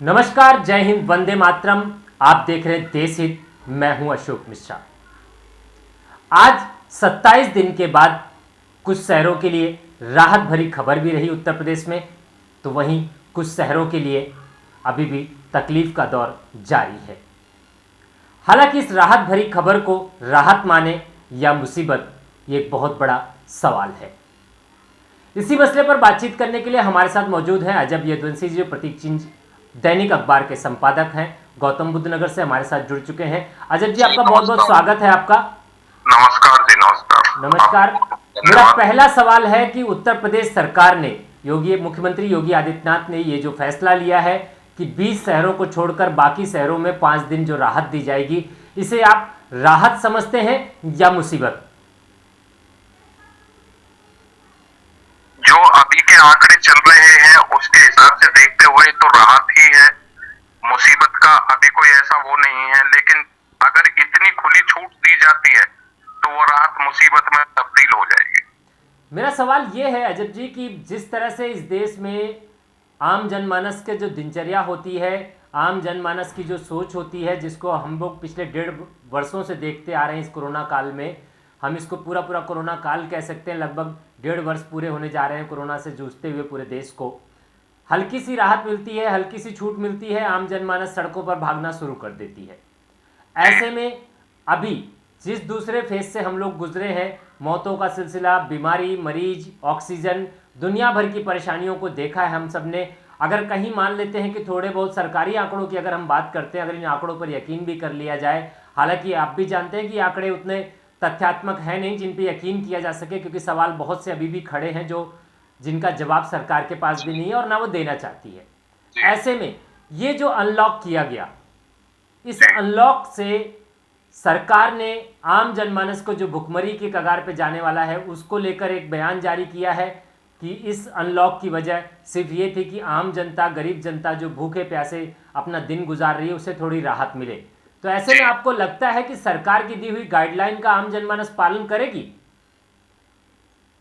नमस्कार, जय हिंद, वंदे मातरम। आप देख रहे हैं देश हित। मैं हूं अशोक मिश्रा। आज 27 दिन के बाद कुछ शहरों के लिए राहत भरी खबर भी रही उत्तर प्रदेश में, तो वहीं कुछ शहरों के लिए अभी भी तकलीफ का दौर जारी है। हालांकि इस राहत भरी खबर को राहत माने या मुसीबत, ये एक बहुत बड़ा सवाल है। इसी मसले पर बातचीत करने के लिए हमारे साथ मौजूद हैं अजब यदुवंशी जी, जो प्रतीक चिन्ह दैनिक अखबार के संपादक हैं, गौतम बुद्ध नगर से हमारे साथ जुड़ चुके हैं। अजब जी, आपका बहुत बहुत स्वागत है। आपका नमस्कार जी। नमस्कार। नमस्कार। मेरा पहला सवाल है कि उत्तर प्रदेश सरकार ने, मुख्यमंत्री योगी आदित्यनाथ ने ये जो फैसला लिया है कि 20 शहरों को छोड़कर बाकी शहरों में 5 दिन जो राहत दी जाएगी, इसे आप राहत समझते हैं या मुसीबत? जो अभी के आंकड़े चल रहे हैं उसके हिसाब से देखते हुए तो राहत ही है। मुसीबत का अभी कोई ऐसा वो नहीं है, लेकिन अगर इतनी खुली छूट दी जाती है तो वो राहत मुसीबत में तब्दील हो जाएगी। मेरा सवाल ये है अजब जी कि जिस तरह से इस देश में आम जनमानस के जो दिनचर्या होती है, आम जनमानस की जो सोच होती है, जिसको हम लोग पिछले 1.5 वर्षों से देखते आ रहे हैं, इस कोरोना काल में हम इसको पूरा कोरोना काल कह सकते हैं। लगभग 1.5 वर्ष पूरे होने जा रहे हैं कोरोना से जूझते हुए पूरे देश को। हल्की सी राहत मिलती है, हल्की सी छूट मिलती है, आम जनमानस सड़कों पर भागना शुरू कर देती है। ऐसे में अभी जिस दूसरे फेज से हम लोग गुजरे हैं, मौतों का सिलसिला, बीमारी, मरीज, ऑक्सीजन, दुनिया भर की परेशानियों को देखा है हम सब ने। अगर कहीं मान लेते हैं कि थोड़े बहुत सरकारी आंकड़ों की अगर हम बात करते हैं, अगर इन आंकड़ों पर यकीन भी कर लिया जाए, हालांकि आप भी जानते हैं कि आंकड़े उतने तथ्यात्मक है नहीं जिन पे यकीन किया जा सके, क्योंकि सवाल बहुत से अभी भी खड़े हैं जो जिनका जवाब सरकार के पास भी नहीं है और ना वो देना चाहती है। ऐसे में ये जो अनलॉक किया गया, इस अनलॉक से सरकार ने आम जनमानस को जो भुखमरी के कगार पे जाने वाला है उसको लेकर एक बयान जारी किया है कि इस अनलॉक की वजह सिर्फ ये थी कि आम जनता, गरीब जनता जो भूखे प्यासे अपना दिन गुजार रही है, उसे थोड़ी राहत मिले। तो ऐसे में आपको लगता है कि सरकार की दी हुई गाइडलाइन का आम जनमानस पालन करेगी?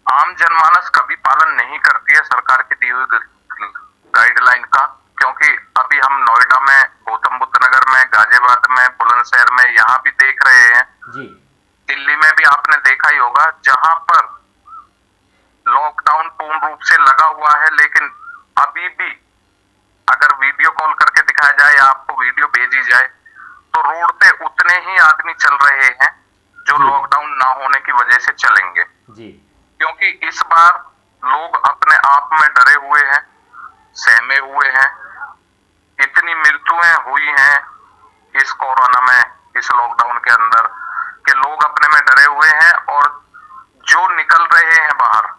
आम जनमानस कभी पालन नहीं करती है सरकार की दी हुई गाइडलाइन का, क्योंकि अभी हम नोएडा में, गौतम बुद्ध नगर में, गाजियाबाद में, बुलंदशहर में यहाँ भी देख रहे हैं जी। दिल्ली में भी आपने देखा ही होगा, जहां पर लॉकडाउन पूर्ण रूप से लगा हुआ है, लेकिन अभी भी अगर वीडियो कॉल करके दिखाया जाए या आपको वीडियो भेजी जाए तो रोड पे उतने ही आदमी चल रहे हैं जो लॉकडाउन ना होने की वजह से चलेंगे जी। क्योंकि इस बार लोग अपने आप में डरे हुए हैं, सहमे हुए हैं। इतनी मृत्युएं हुई हैं इस कोरोना में, इस लॉकडाउन के अंदर, कि लोग अपने में डरे हुए हैं और जो निकल रहे हैं बाहर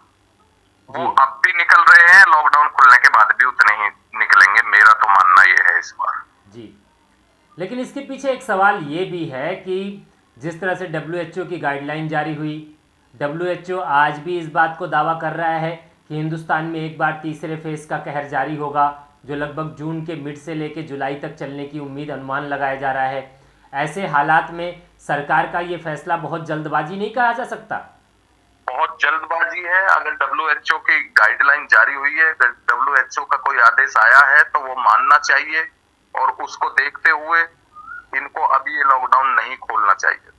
वो अब भी निकल रहे हैं, लॉकडाउन खुलने के बाद भी उतने ही निकलेंगे। मेरा तो मानना ये है इस बार जी। लेकिन इसके पीछे एक सवाल ये भी है कि जिस तरह से WHO की गाइडलाइन जारी हुई, WHO आज भी इस बात को दावा कर रहा है कि हिंदुस्तान में एक बार तीसरे फेज का कहर जारी होगा, जो लगभग जून के मिड से लेकर जुलाई तक चलने की उम्मीद, अनुमान लगाया जा रहा है। ऐसे हालात में सरकार का ये फैसला बहुत जल्दबाजी नहीं कहा जा सकता? बहुत जल्दबाजी है। अगर WHO की गाइडलाइन जारी हुई है, अगर WHO का कोई आदेश आया है तो वो मानना चाहिए और उसको देखते हुए इनको अभी ये लॉकडाउन नहीं खोलना चाहिए।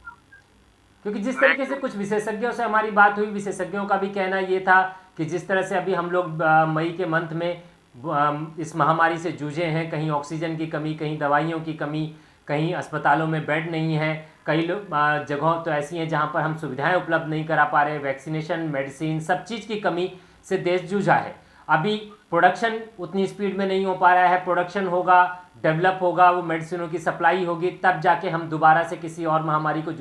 क्योंकि जिस तरीके से कुछ विशेषज्ञों से हमारी बात हुई, विशेषज्ञों का भी कहना ये था कि जिस तरह से अभी हम लोग मई के मंथ में इस महामारी से जूझे हैं, कहीं ऑक्सीजन की कमी, कहीं दवाइयों की कमी, कहीं अस्पतालों में बेड नहीं है, कई जगहों तो ऐसी हैं जहां पर हम सुविधाएं उपलब्ध नहीं करा पा रहे, वैक्सीनेशन, मेडिसिन, सब चीज़ की कमी से देश जूझा है। अभी प्रोडक्शन उतनी स्पीड में नहीं हो पा रहा है। प्रोडक्शन होगा, डेवलप होगा, वो मेडिसिनों की सप्लाई होगी, तब जाके हम दोबारा से किसी और महामारी को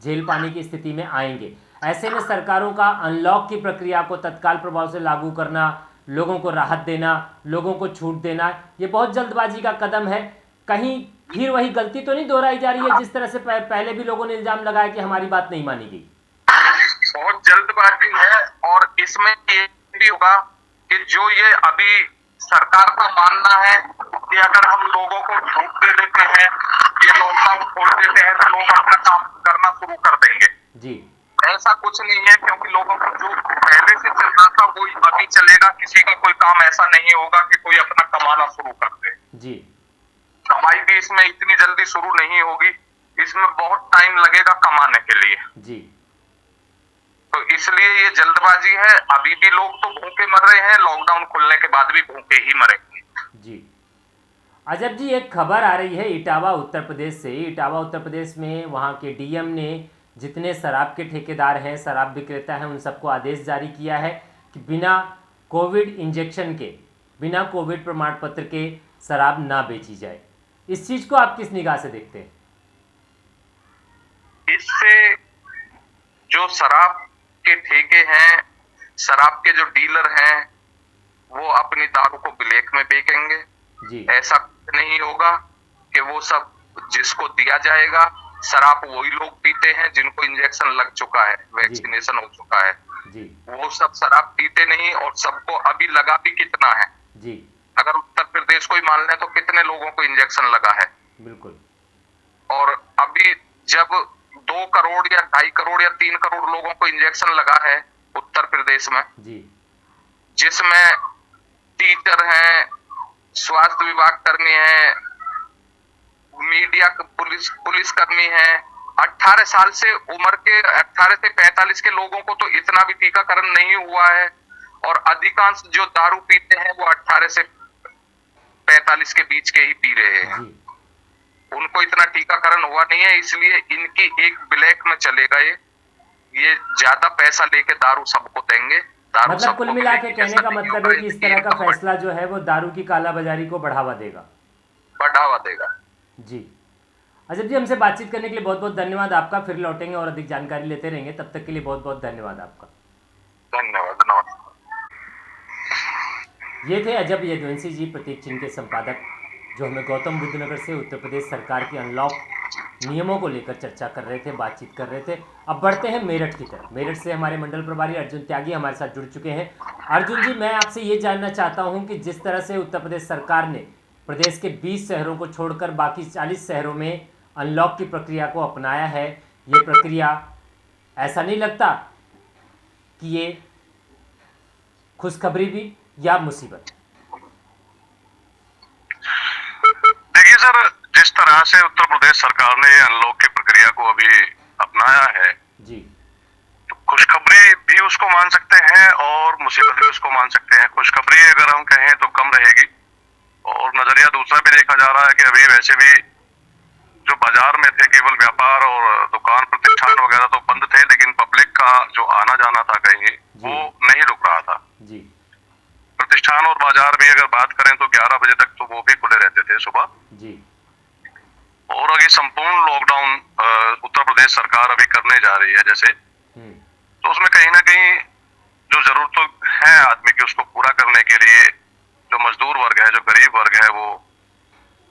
झेल पाने की स्थिति में आएंगे। ऐसे में सरकारों का अनलॉक की प्रक्रिया को तत्काल प्रभाव से लागू करना, लोगों को राहत देना, लोगों को छूट देना, ये बहुत जल्दबाजी का कदम है। कहीं फिर वही गलती तो नहीं दोहराई जा रही है जिस तरह से पहले भी लोगों ने इल्जाम लगाया कि हमारी बात नहीं मानी गई? बहुत जल्दबाजी है और इसमें ये भी होगा कि जो ये अभी सरकार का मानना है कि अगर हम लोगों को छूट दे देते हैं, ये लॉकडाउन खोल देते हैं, तो लोग अपना काम करना शुरू कर देंगे जी। ऐसा कुछ नहीं है, क्योंकि लोगों को जो पहले से चल रहा था वो अभी चलेगा। किसी का कोई काम ऐसा नहीं होगा कि कोई अपना कमाना शुरू कर दे जी। कमाई भी इसमें इतनी जल्दी शुरू नहीं होगी, इसमें बहुत टाइम लगेगा कमाने के लिए। जी। तो इसलिए ये जल्दबाजी है। अभी भी लोग तो भूखे मर रहे हैं, लॉकडाउन खुलने के बाद भी भूखे ही मरेंगे। जी। अजब जी, एक खबर आ रही है इटावा उत्तर प्रदेश से। इटावा उत्तर प्रदेश में वहाँ के डीएम ने जितने शराब के ठेकेदार हैं, शराब विक्रेता हैं, उन सबको आदेश जारी किया है कि बिना कोविड इंजेक्शन के, बिना कोविड प्रमाण पत्र के शराब ना बेची जाए। इस चीज़ को आप किस निगाह से देखते हैं? इससे जो शराब के ठेके हैं, शराब के जो डीलर हैं, वो अपनी दारू को ब्लैक में बेचेंगे। जी। ऐसा नहीं होगा कि वो सब जिसको दिया जाएगा, शराब वही लोग पीते हैं जिनको इंजेक्शन लग चुका है, वैक्सीनेशन हो चुका है। जी। वो सब शराब पीते नहीं, और सबको अभी लगा भी कितना है। जी। अगर उत्तर प्रदेश को ही मान लें तो कितने लोगों को इंजेक्शन लगा है। बिल्कुल। और अभी जब 2 करोड़ या 2.5 करोड़ या 3 करोड़ लोगों को इंजेक्शन लगा है उत्तर प्रदेश में, जी। जिसमें टीचर हैं, स्वास्थ्य विभाग कर्मी हैं, मीडिया पुलिस कर्मी हैं, 18 साल से उम्र के 18 से 45 के लोगों को तो इतना भी टीकाकरण नहीं हुआ है। और अधिकांश जो दारू पीते हैं वो 18 से 45 के बीच के ही पी रहे हैं। उनको इतना टीकाकरण हुआ नहीं है, इसलिए इनकी एक ब्लैक में चलेगा। ये ज्यादा पैसा लेके दारू सबको देंगे। दारू मतलब कुल मिला के कहने का मतलब है कि इस तरह का फैसला जो है वो दारू की कालाबाजारी को बढ़ावा देगा। जी। अजब जी, हमसे बातचीत करने के लिए बहुत बहुत धन्यवाद आपका। फिर लौटेंगे और अधिक जानकारी लेते रहेंगे। तब तक के लिए बहुत बहुत धन्यवाद आपका। धन्यवाद। ये थे अजब यदुवंशी जी, प्रतीक चिन्ह के संपादक, जो हमें गौतम बुद्ध नगर से उत्तर प्रदेश सरकार के अनलॉक नियमों को लेकर चर्चा कर रहे थे, बातचीत कर रहे थे। अब बढ़ते हैं मेरठ की तरफ। मेरठ से हमारे मंडल प्रभारी अर्जुन त्यागी हमारे साथ जुड़ चुके हैं। अर्जुन जी, मैं आपसे ये जानना चाहता हूँ कि जिस तरह से उत्तर प्रदेश सरकार ने प्रदेश के 20 शहरों को छोड़कर बाकी 40 शहरों में अनलॉक की प्रक्रिया को अपनाया है, ये प्रक्रिया ऐसा नहीं लगता कि ये खुशखबरी भी या मुसीबत? देखिए सर, जिस तरह से उत्तर प्रदेश सरकार ने अनलॉक की प्रक्रिया को अभी अपनाया है जी, तो खुशखबरी भी उसको मान सकते हैं और मुसीबत भी उसको मान सकते हैं। खुशखबरी अगर हम कहें तो कम रहेगी, और नजरिया दूसरा भी देखा जा रहा है कि अभी वैसे भी जो बाजार में थे केवल व्यापार और दुकान प्रतिष्ठान वगैरह तो बंद थे, लेकिन पब्लिक का जो आना जाना था कहीं वो नहीं रुक रहा था जी। प्रतिष्ठान और बाजार भी अगर बात करें तो 11 बजे तक तो वो भी खुले रहते थे सुबह जी। और अभी संपूर्ण लॉकडाउन उत्तर प्रदेश सरकार अभी करने जा रही है जैसे, तो उसमें कहीं ना कहीं जो जरूरत है आदमी की उसको पूरा करने के लिए जो मजदूर वर्ग है, जो गरीब वर्ग है, वो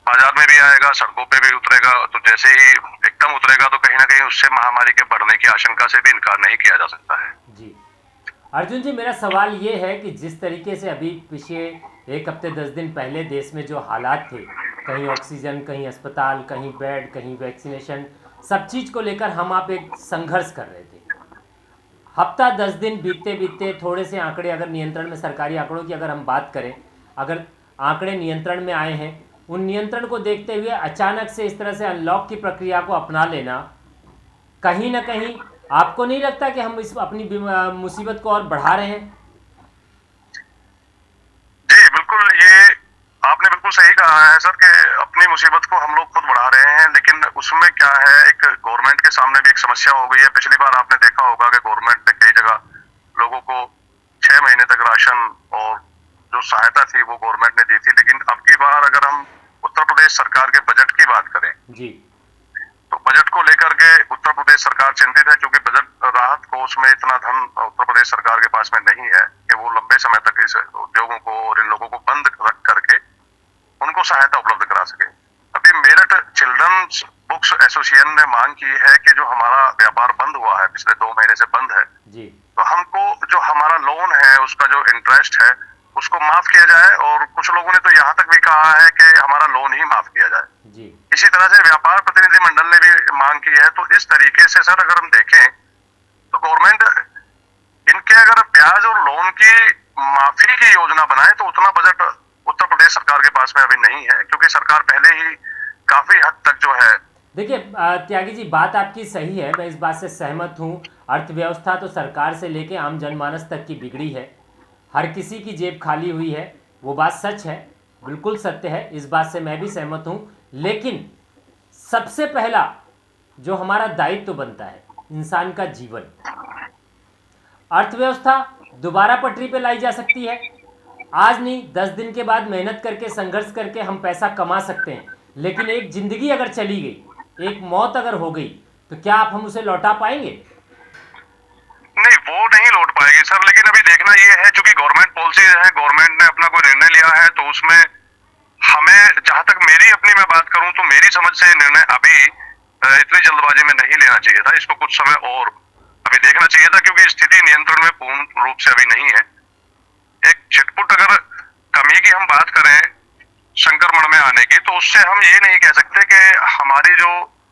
बाजार में भी आएगा, सड़कों पे भी उतरेगा। तो जैसे ही एकदम उतरेगा तो कहीं ना कहीं उससे महामारी के बढ़ने की आशंका से भी इनकार नहीं किया जा सकता है। जी। अर्जुन जी, मेरा सवाल ये है कि जिस तरीके से अभी पिछले 1 हफ्ते 10 दिन पहले देश में जो हालात थे, कहीं ऑक्सीजन, कहीं अस्पताल, कहीं बेड, कहीं वैक्सीनेशन, सब चीज़ को लेकर हम आप एक संघर्ष कर रहे थे। हफ्ता 10 दिन बीतते बीतते थोड़े से आंकड़े अगर नियंत्रण में, सरकारी आंकड़ों की अगर हम बात करें, अगर आंकड़े नियंत्रण में आए हैं, उन नियंत्रण को देखते हुए अचानक से इस तरह से अनलॉक की प्रक्रिया को अपना लेना, कहीं ना कहीं आपको नहीं लगता कि हम इस अपनी मुसीबत को और बढ़ा रहे हैं? जी बिल्कुल, ये आपने बिल्कुल सही कहा है सर कि अपनी मुसीबत को हम लोग खुद बढ़ा रहे हैं। लेकिन उसमें क्या है, एक गवर्नमेंट के सामने भी एक समस्या हो गई है। पिछली बार आपने देखा होगा कि गवर्नमेंट ने कई जगह लोगों को 6 महीने तक राशन और जो सहायता थी वो गवर्नमेंट ने दी थी। लेकिन अब की बार अगर हम उत्तर प्रदेश सरकार के बजट की बात करें जी, तो बजट को लेकर के उत्तर प्रदेश सरकार चिंतित है, क्योंकि बजट राहत कोष में इतना धन उत्तर प्रदेश सरकार के पास में नहीं है कि वो लंबे समय तक इस उद्योगों को और इन लोगों को बंद रख करके उनको सहायता उपलब्ध करा सके। अभी मेरठ चिल्ड्रंस बुक्स एसोसिएशन ने मांग की है कि जो हमारा व्यापार बंद हुआ है, पिछले 2 महीने से बंद है जी, तो हमको जो हमारा लोन है उसका जो इंटरेस्ट है उसको माफ किया जाए। और कुछ लोगों ने तो यहाँ तक भी कहा है कि हमारा लोन ही माफ किया जाए जी। इसी तरह से व्यापार प्रतिनिधि मंडल ने भी मांग की है। तो इस तरीके से सर अगर हम देखें तो गवर्नमेंट इनके अगर ब्याज और लोन की माफी की योजना बनाए तो उतना बजट उत्तर प्रदेश सरकार के पास में अभी नहीं है, क्योंकि सरकार पहले ही काफी हद तक जो है। देखिए त्यागी जी, बात आपकी सही है, मैं इस बात से सहमत हूँ। अर्थव्यवस्था तो सरकार से लेके आम जनमानस तक की बिगड़ी है, हर किसी की जेब खाली हुई है, वो बात सच है, बिल्कुल सत्य है, इस बात से मैं भी सहमत हूँ। लेकिन सबसे पहला जो हमारा दायित्व बनता है, इंसान का जीवन, अर्थव्यवस्था दोबारा पटरी पे लाई जा सकती है। आज नहीं, 10 दिन के बाद मेहनत करके, संघर्ष करके हम पैसा कमा सकते हैं, लेकिन एक जिंदगी अगर चली गई, एक मौत अगर हो गई, तो क्या आप हम उसे लौटा पाएंगे? नहीं, वो नहीं लौट पाएगी सर। लेकिन अभी देखना ये है, चूंकि गवर्नमेंट पॉलिसी है, गवर्नमेंट ने अपना कोई निर्णय लिया है, तो उसमें हमें, जहां तक मेरी अपनी मैं बात करूं, तो मेरी समझ से निर्णय अभी इतनी जल्दबाजी में नहीं लेना चाहिए था। इसको कुछ समय और अभी देखना चाहिए था, क्योंकि स्थिति नियंत्रण में पूर्ण रूप से अभी नहीं है। एक छिटपुट अगर कमी की हम बात करें संक्रमण में आने की, तो उससे हम ये नहीं कह सकते कि हमारी जो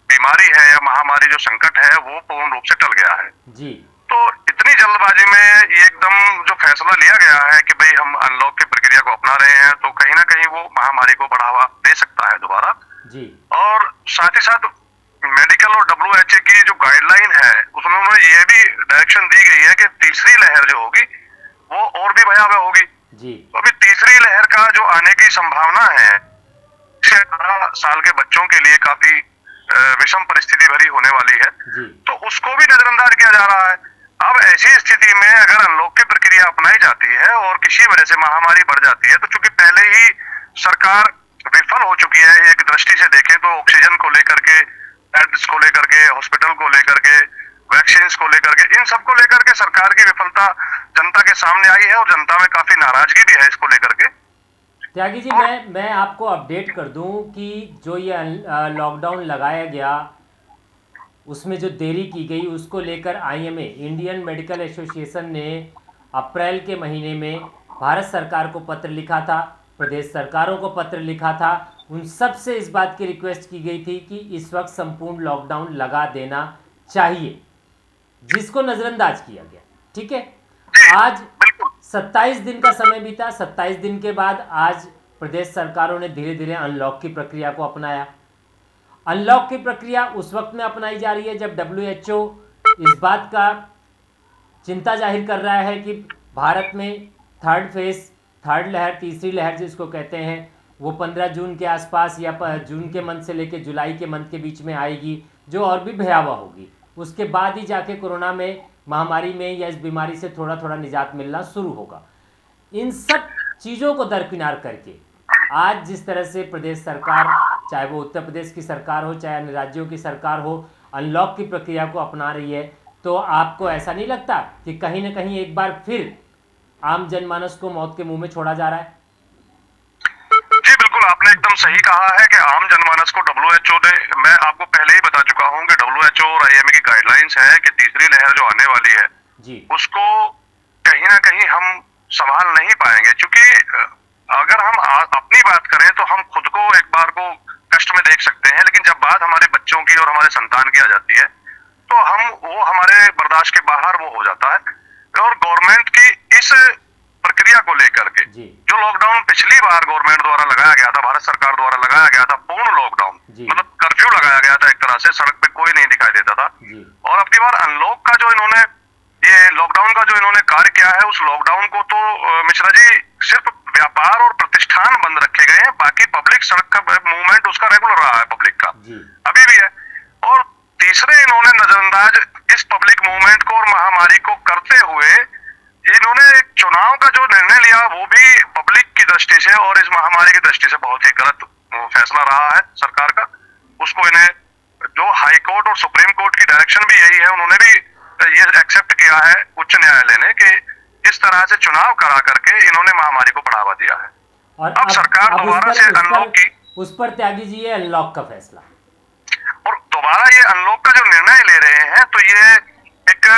बीमारी है या महामारी जो संकट है वो पूर्ण रूप से टल गया है जी। तो इतनी जल्दबाजी में ये एकदम जो फैसला लिया गया है कि भाई हम अनलॉक की प्रक्रिया को अपना रहे हैं, तो कहीं ना कहीं वो महामारी को बढ़ावा दे सकता है दोबारा जी। और साथ ही साथ मेडिकल और WHO की जो गाइडलाइन है, उसमें उन्होंने ये भी डायरेक्शन दी गई है कि तीसरी लहर जो होगी वो और भी भयावह होगी जी। तो अभी तीसरी लहर का जो आने की संभावना है, 18 साल के बच्चों के लिए काफी विषम परिस्थिति भरी होने वाली है जी। तो उसको भी नजरअंदाज किया जा रहा है। अब ऐसी स्थिति में अगर अनलॉक की प्रक्रिया अपनाई जाती है और किसी वजह से महामारी बढ़ जाती है, तो चूंकि पहले ही सरकार विफल हो चुकी है, एक दृष्टि से देखें तो ऑक्सीजन को लेकर के, बेड्स को लेकर के, हॉस्पिटल को लेकर के, वैक्सीन को लेकर के, इन सबको लेकर के सरकार की विफलता जनता के सामने आई है और जनता में काफी नाराजगी भी है इसको लेकर के। त्यागी जी, मैं आपको अपडेट कर दूं कि जो ये लॉकडाउन लगाया गया, उसमें जो देरी की गई, उसको लेकर IMA, इंडियन मेडिकल एसोसिएशन ने अप्रैल के महीने में भारत सरकार को पत्र लिखा था, प्रदेश सरकारों को पत्र लिखा था। उन सब से इस बात की रिक्वेस्ट की गई थी कि इस वक्त संपूर्ण लॉकडाउन लगा देना चाहिए, जिसको नज़रअंदाज किया गया। ठीक है, आज 27 दिन का समय बीता, 27 दिन के बाद आज प्रदेश सरकारों ने धीरे धीरे अनलॉक की प्रक्रिया को अपनाया। अनलॉक की प्रक्रिया उस वक्त में अपनाई जा रही है जब WHO इस बात का चिंता जाहिर कर रहा है कि भारत में थर्ड फेज, थर्ड लहर, तीसरी लहर जिसको कहते हैं, वो 15 जून के आसपास या जून के मंथ से लेकर जुलाई के मंथ के बीच में आएगी, जो और भी भयावह होगी। उसके बाद ही जाके कोरोना में, महामारी में या इस बीमारी से थोड़ा थोड़ा निजात मिलना शुरू होगा। इन सब चीज़ों को दरकिनार करके आज जिस तरह से प्रदेश सरकार, चाहे वो उत्तर प्रदेश की सरकार हो, चाहे अन्य राज्यों की सरकार हो, अनलॉक की प्रक्रिया को अपना रही है, तो आपको ऐसा नहीं लगता कि कहीं ना कहीं एक बार फिर आम जनमानस को मौत के मुंह में छोड़ा जा रहा है? जी बिल्कुल, आपने एकदम सही कहा है कि आम जनमानस को WHO ने, मैं आपको पहले ही बता चुका हूं कि WHO और IMA की गाइडलाइंस है कि तीसरी लहर जो आने वाली है जी, उसको कहीं ना कहीं हम संभाल नहीं पाएंगे। क्योंकि अगर हम अपनी बात करें तो हम खुद को एक बार को कष्ट में देख सकते हैं, लेकिन जब बात हमारे बच्चों की और हमारे संतान की आ जाती है तो वो हमारे बर्दाश्त के बाहर वो हो जाता है। और गवर्नमेंट की इस प्रक्रिया को लेकर के जो लॉकडाउन पिछली बार गवर्नमेंट द्वारा लगाया गया था, भारत सरकार द्वारा लगाया गया था, पूर्ण लॉकडाउन, मतलब कर्फ्यू लगाया गया था एक तरह से, सड़क पे कोई नहीं दिखाई देता था। और अब की बार अनलॉक का जो इन्होंने, ये लॉकडाउन का जो इन्होंने कार्य किया है, उस लॉकडाउन को तो मिश्रा जी सिर्फ व्यापार और प्रतिष्ठान बंद रखे गए हैं, बाकी पब्लिक सड़क का मूवमेंट उसका रेगुलर रहा है, पब्लिक का अभी भी है। और तीसरे इन्होंने नजरअंदाज इस पब्लिक मूवमेंट को और महामारी को करते हुए इन्होंने एक चुनाव का जो निर्णय लिया, वो भी पब्लिक की दृष्टि से और इस महामारी की दृष्टि से बहुत ही गलत फैसला रहा है सरकार का। उसको इन्हें, जो हाई कोर्ट और सुप्रीम कोर्ट की डायरेक्शन भी यही है, उन्होंने भी ये एक्सेप्ट किया है उच्च न्यायालय ने कि इस तरह से चुनाव करा करके इन्होंने महामारी को बढ़ावा दिया है। और अब सरकार दोबारा से अनलॉक की, उस पर त्यागी जी ये अनलॉक का फैसला और दोबारा ये अनलॉक का जो निर्णय ले रहे हैं, तो ये एक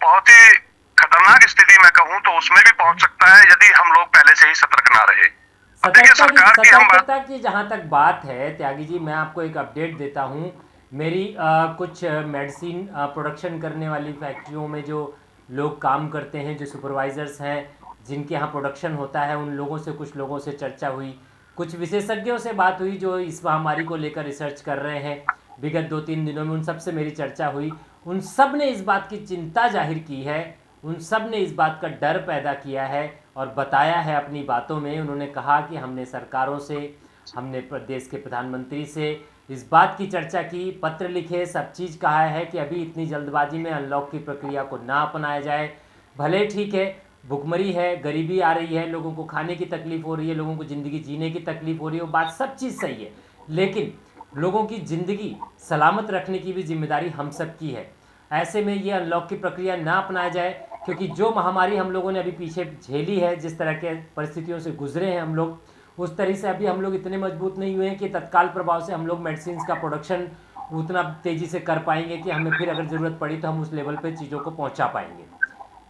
बहुत ही खतरनाक स्थिति में कहूं तो उसमें भी पहुंच सकता है यदि हम लोग पहले से ही सतर्क ना रहे। सतर्कता की जहां तक बात है त्यागी जी, मैं आपको एक अपडेट देता हूं। मेरी कुछ मेडिसिन प्रोडक्शन करने वाली फैक्ट्रियों में जो लोग काम करते हैं, जो सुपरवाइजर्स हैं, जिनके यहाँ प्रोडक्शन होता है, उन लोगों से, कुछ लोगों से चर्चा हुई कुछ विशेषज्ञों से बात हुई जो इस महामारी को लेकर रिसर्च कर रहे हैं विगत 2-3 दिनों में, उन सब से मेरी चर्चा हुई। उन सब ने इस बात की चिंता जाहिर की है, उन सब ने इस बात का डर पैदा किया है और बताया है अपनी बातों में। उन्होंने कहा कि हमने सरकारों से, हमने प्रदेश के प्रधानमंत्री से इस बात की चर्चा की, पत्र लिखे, सब चीज़ कहा है कि अभी इतनी जल्दबाजी में अनलॉक की प्रक्रिया को ना अपनाया जाए। भले ठीक है, भुखमरी है, गरीबी आ रही है, लोगों को खाने की तकलीफ़ हो रही है, लोगों को ज़िंदगी जीने की तकलीफ़ हो रही है, वो बात सब चीज़ सही है, लेकिन लोगों की ज़िंदगी सलामत रखने की भी जिम्मेदारी हम सब की है। ऐसे में ये अनलॉक की प्रक्रिया ना अपनाया जाए, क्योंकि जो महामारी हम लोगों ने अभी पीछे झेली है, जिस तरह के परिस्थितियों से गुजरे हैं हम लोग, उस तरह से अभी हम लोग इतने मजबूत नहीं हुए हैं कि तत्काल प्रभाव से हम लोग मेडिसिन का प्रोडक्शन उतना तेज़ी से कर पाएंगे कि हमें फिर अगर ज़रूरत पड़ी तो हम उस लेवल पे चीज़ों को पहुंचा पाएंगे।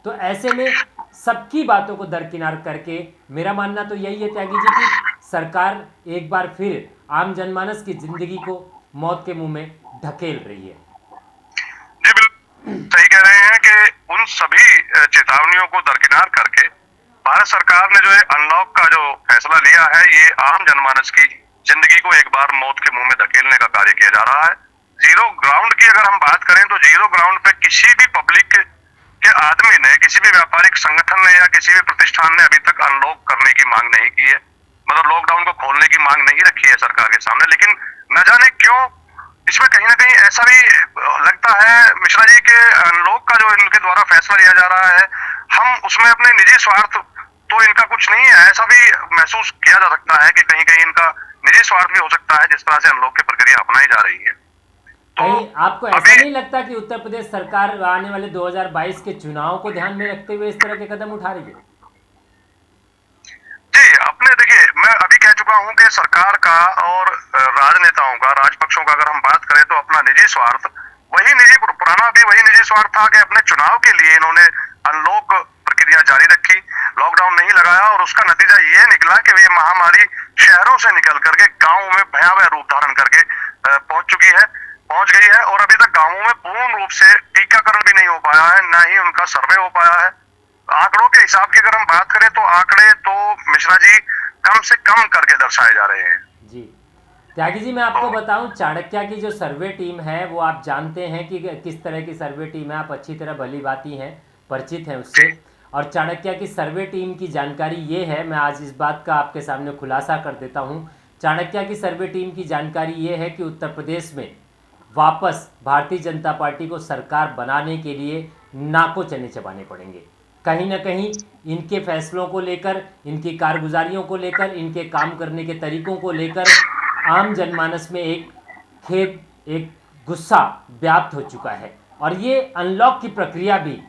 तो ऐसे में सबकी बातों को दरकिनार करके मेरा मानना तो यही है त्यागी जी कि सरकार एक बार फिर आम जनमानस की ज़िंदगी को मौत के मुंह में ढकेल रही है। जी बिल्कुल सही कह रहे हैं कि उन सभी चेतावनियों को दरकिनार करके भारत सरकार ने जो है अनलॉक का जो फैसला लिया है, ये आम जनमानस की जिंदगी को एक बार मौत के मुंह में धकेलने का कार्य किया जा रहा है। जीरो ग्राउंड की अगर हम बात करें तो जीरो ग्राउंड पे किसी भी पब्लिक के आदमी ने, किसी भी व्यापारिक संगठन ने या किसी भी प्रतिष्ठान ने अभी तक अनलॉक करने की मांग नहीं की है, मतलब लॉकडाउन को खोलने की मांग नहीं रखी है सरकार के सामने। लेकिन न जाने क्यों इसमें कहीं ना कहीं ऐसा भी लगता है मिश्रा जी के अनलॉक का जो इनके द्वारा फैसला लिया जा रहा है, हम उसमें अपने निजी स्वार्थ तो इनका कुछ नहीं है, ऐसा भी महसूस किया जा सकता है कि कहीं कहीं इनका निजी स्वार्थ भी हो सकता है जिस तरह से अनलॉक की प्रक्रिया अपनाई जा रही है। तो कहीं आपको ऐसा नहीं लगता कि उत्तर प्रदेश सरकार आने वाले 2022 के चुनाव को ध्यान में रखते हुए इस तरह के कदम उठा रही है? जी, अपने देखिए, मैं अभी कह चुका हूं कि सरकार का और राजनेताओं का, राजपक्षों का अगर हम बात करें तो अपना निजी स्वार्थ, वही निजी पुराना भी वही निजी स्वार्थ था कि अपने चुनाव के लिए इन्होंने अनलॉक प्रक्रिया जारी रखी, लॉकडाउन नहीं लगाया और उसका नतीजा ये निकला कि ये महामारी शहरों से निकल करके गांवों में भयावह रूप धारण करके पहुंच गई है और अभी तक गांवों में पूर्ण रूप से टीकाकरण भी नहीं हो पाया है, ना ही उनका सर्वे हो पाया है। आंकड़ों के हिसाब की अगर हम बात करें तो आंकड़े तो मिश्रा जी कम से कम करके दर्शाए जा रहे हैं। जी त्यागी जी, मैं आपको बताऊं, चाणक्य की जो सर्वे टीम है वो आप जानते हैं कि किस तरह की सर्वे टीम है, आप अच्छी तरह भली भांति हैं, परिचित हैं उससे। और चाणक्य की सर्वे टीम की जानकारी ये है, मैं आज इस बात का आपके सामने खुलासा कर देता हूं। चाणक्य की सर्वे टीम की जानकारी ये है कि उत्तर प्रदेश में वापस भारतीय जनता पार्टी को सरकार बनाने के लिए नाको चने चबाने पड़ेंगे। कहीं ना कहीं इनके फैसलों को लेकर, इनकी कारगुजारियों को लेकर, इनके काम करने के तरीकों को लेकर आम जनमानस में एक खेद, एक गुस्सा व्याप्त हो चुका है। और ये अनलॉक की प्रक्रिया भी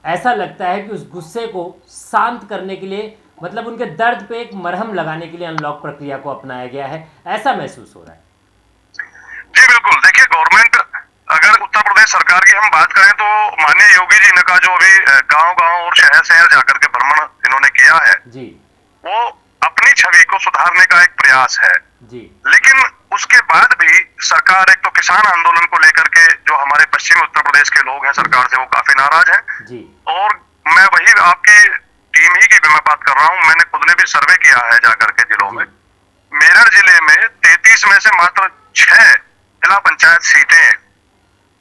ऐसा लगता है कि उस गुस्से को शांत करने के लिए, मतलब उनके दर्द पे एक मरहम लगाने के लिए अनलॉक प्रक्रिया को अपनाया गया है, ऐसा महसूस हो रहा है। जी बिल्कुल, देखिए गवर्नमेंट, अगर उत्तर प्रदेश सरकार की हम बात करें तो माननीय योगी जी ने का जो अभी गांव-गांव और शहर-शहर जाकर के भ्रमण इन्होंने किया है जी, वो अपनी छवि को सुधारने का एक प्रयास है जी। लेकिन उसके बाद भी सरकार, एक तो किसान आंदोलन को लेकर के जो हमारे पश्चिमी उत्तर प्रदेश के लोग हैं सरकार से, वो काफी नाराज हैं जी। और मैं वही आपकी टीम ही की मैं बात कर रहा हूं, मैंने खुद ने भी सर्वे किया है जाकर के जिलों में। मेरठ जिले में 33 में से मात्र 6 जिला पंचायत सीटें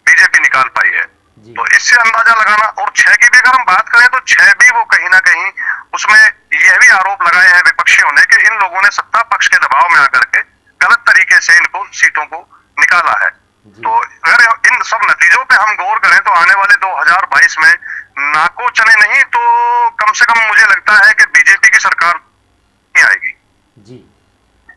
बीजेपी निकाल पाई है, तो इससे अंदाजा लगाना। और 6 की भी अगर हम बात करें तो 6 भी वो कहीं ना कहीं उसमें यह भी आरोप लगाए हैं विपक्षियों ने कि इन लोगों ने सत्ता पक्ष के दबाव में आकर के गलत तरीके से इनको सीटों को निकाला है। तो अगर इन सब नतीजों पे हम गौर करें तो आने वाले 2022 में नाको चने नहीं तो कम से कम मुझे लगता है कि बीजेपी की सरकार नहीं आएगी। जी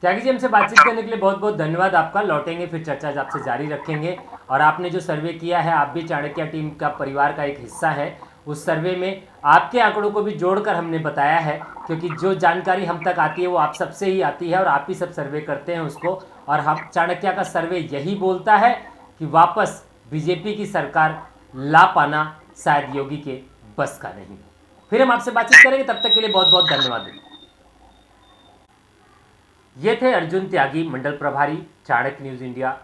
त्यागी जी, हमसे बातचीत करने के लिए बहुत बहुत धन्यवाद आपका। लौटेंगे फिर चर्चा आपसे जारी रखेंगे। और आपने जो सर्वे किया है, आप भी चाणक्य टीम का परिवार का एक हिस्सा है। उस सर्वे में आपके आंकड़ों को भी जोड़कर हमने बताया है, क्योंकि जो जानकारी हम तक आती है वो आप सबसे ही आती है और आप ही सब सर्वे करते हैं उसको। और हम चाणक्य का सर्वे यही बोलता है कि वापस बीजेपी की सरकार ला पाना शायद योगी के बस का नहीं। फिर हम आपसे बातचीत करेंगे, तब तक के लिए बहुत बहुत धन्यवाद। ये थे अर्जुन त्यागी, मंडल प्रभारी चाणक्य न्यूज़ इंडिया,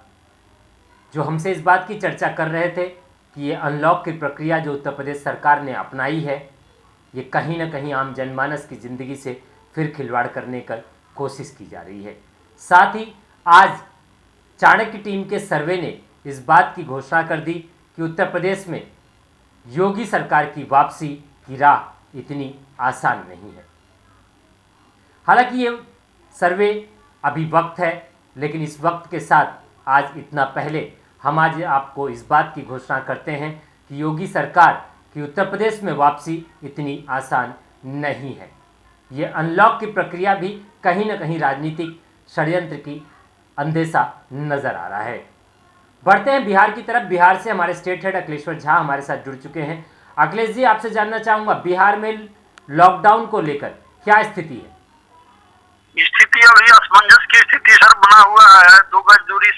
जो हमसे इस बात की चर्चा कर रहे थे कि ये अनलॉक की प्रक्रिया जो उत्तर प्रदेश सरकार ने अपनाई है, ये कहीं ना कहीं आम जनमानस की ज़िंदगी से फिर खिलवाड़ करने का कोशिश की जा रही है। साथ ही आज चाणक्य टीम के सर्वे ने इस बात की घोषणा कर दी कि उत्तर प्रदेश में योगी सरकार की वापसी की राह इतनी आसान नहीं है। हालांकि ये सर्वे अभी वक्त है, लेकिन इस वक्त के साथ आज इतना पहले हम आज आपको इस बात की घोषणा करते हैं कि योगी सरकार की उत्तर प्रदेश में वापसी इतनी आसान नहीं है। ये अनलॉक की प्रक्रिया भी कहीं ना कहीं राजनीतिक षड्यंत्र की अंदेशा नजर आ रहा है। बढ़ते हैं बिहार की तरफ। बिहार से हमारे स्टेट हेड अखिलेश्वर झा हमारे साथ जुड़ चुके हैं। अखिलेश जी, आपसे जानना चाहूंगा, बिहार में लॉकडाउन को लेकर क्या स्थिति है? स्थिति अभी असमंजस की स्थिति सर बना हुआ है। 2 गज दूरी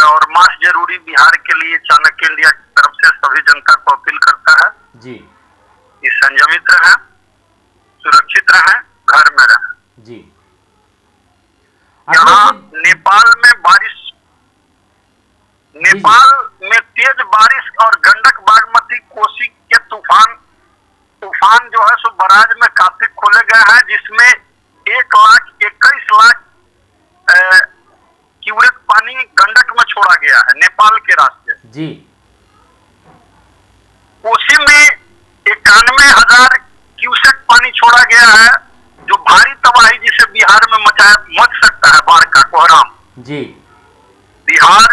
और मास्क जरूरी बिहार के लिए चाणक्य इंडिया की तरफ से सभी जनता को अपील करता है जी कि संयमित रहें, सुरक्षित रहें, घर में रहें। जी। यहाँ नेपाल में तेज बारिश और गंडक बागमती कोसी के तूफान जो है सो बराज में काफी खोले गए हैं, जिसमें 1,21,00,000 क्यूसेक पानी गंडक में छोड़ा गया है नेपाल के रास्ते जी। कोसी में 91,000 क्यूसेक पानी छोड़ा गया है, जो भारी तबाही जिसे बिहार में मच सकता है बाढ़ का कोहराम जी। बिहार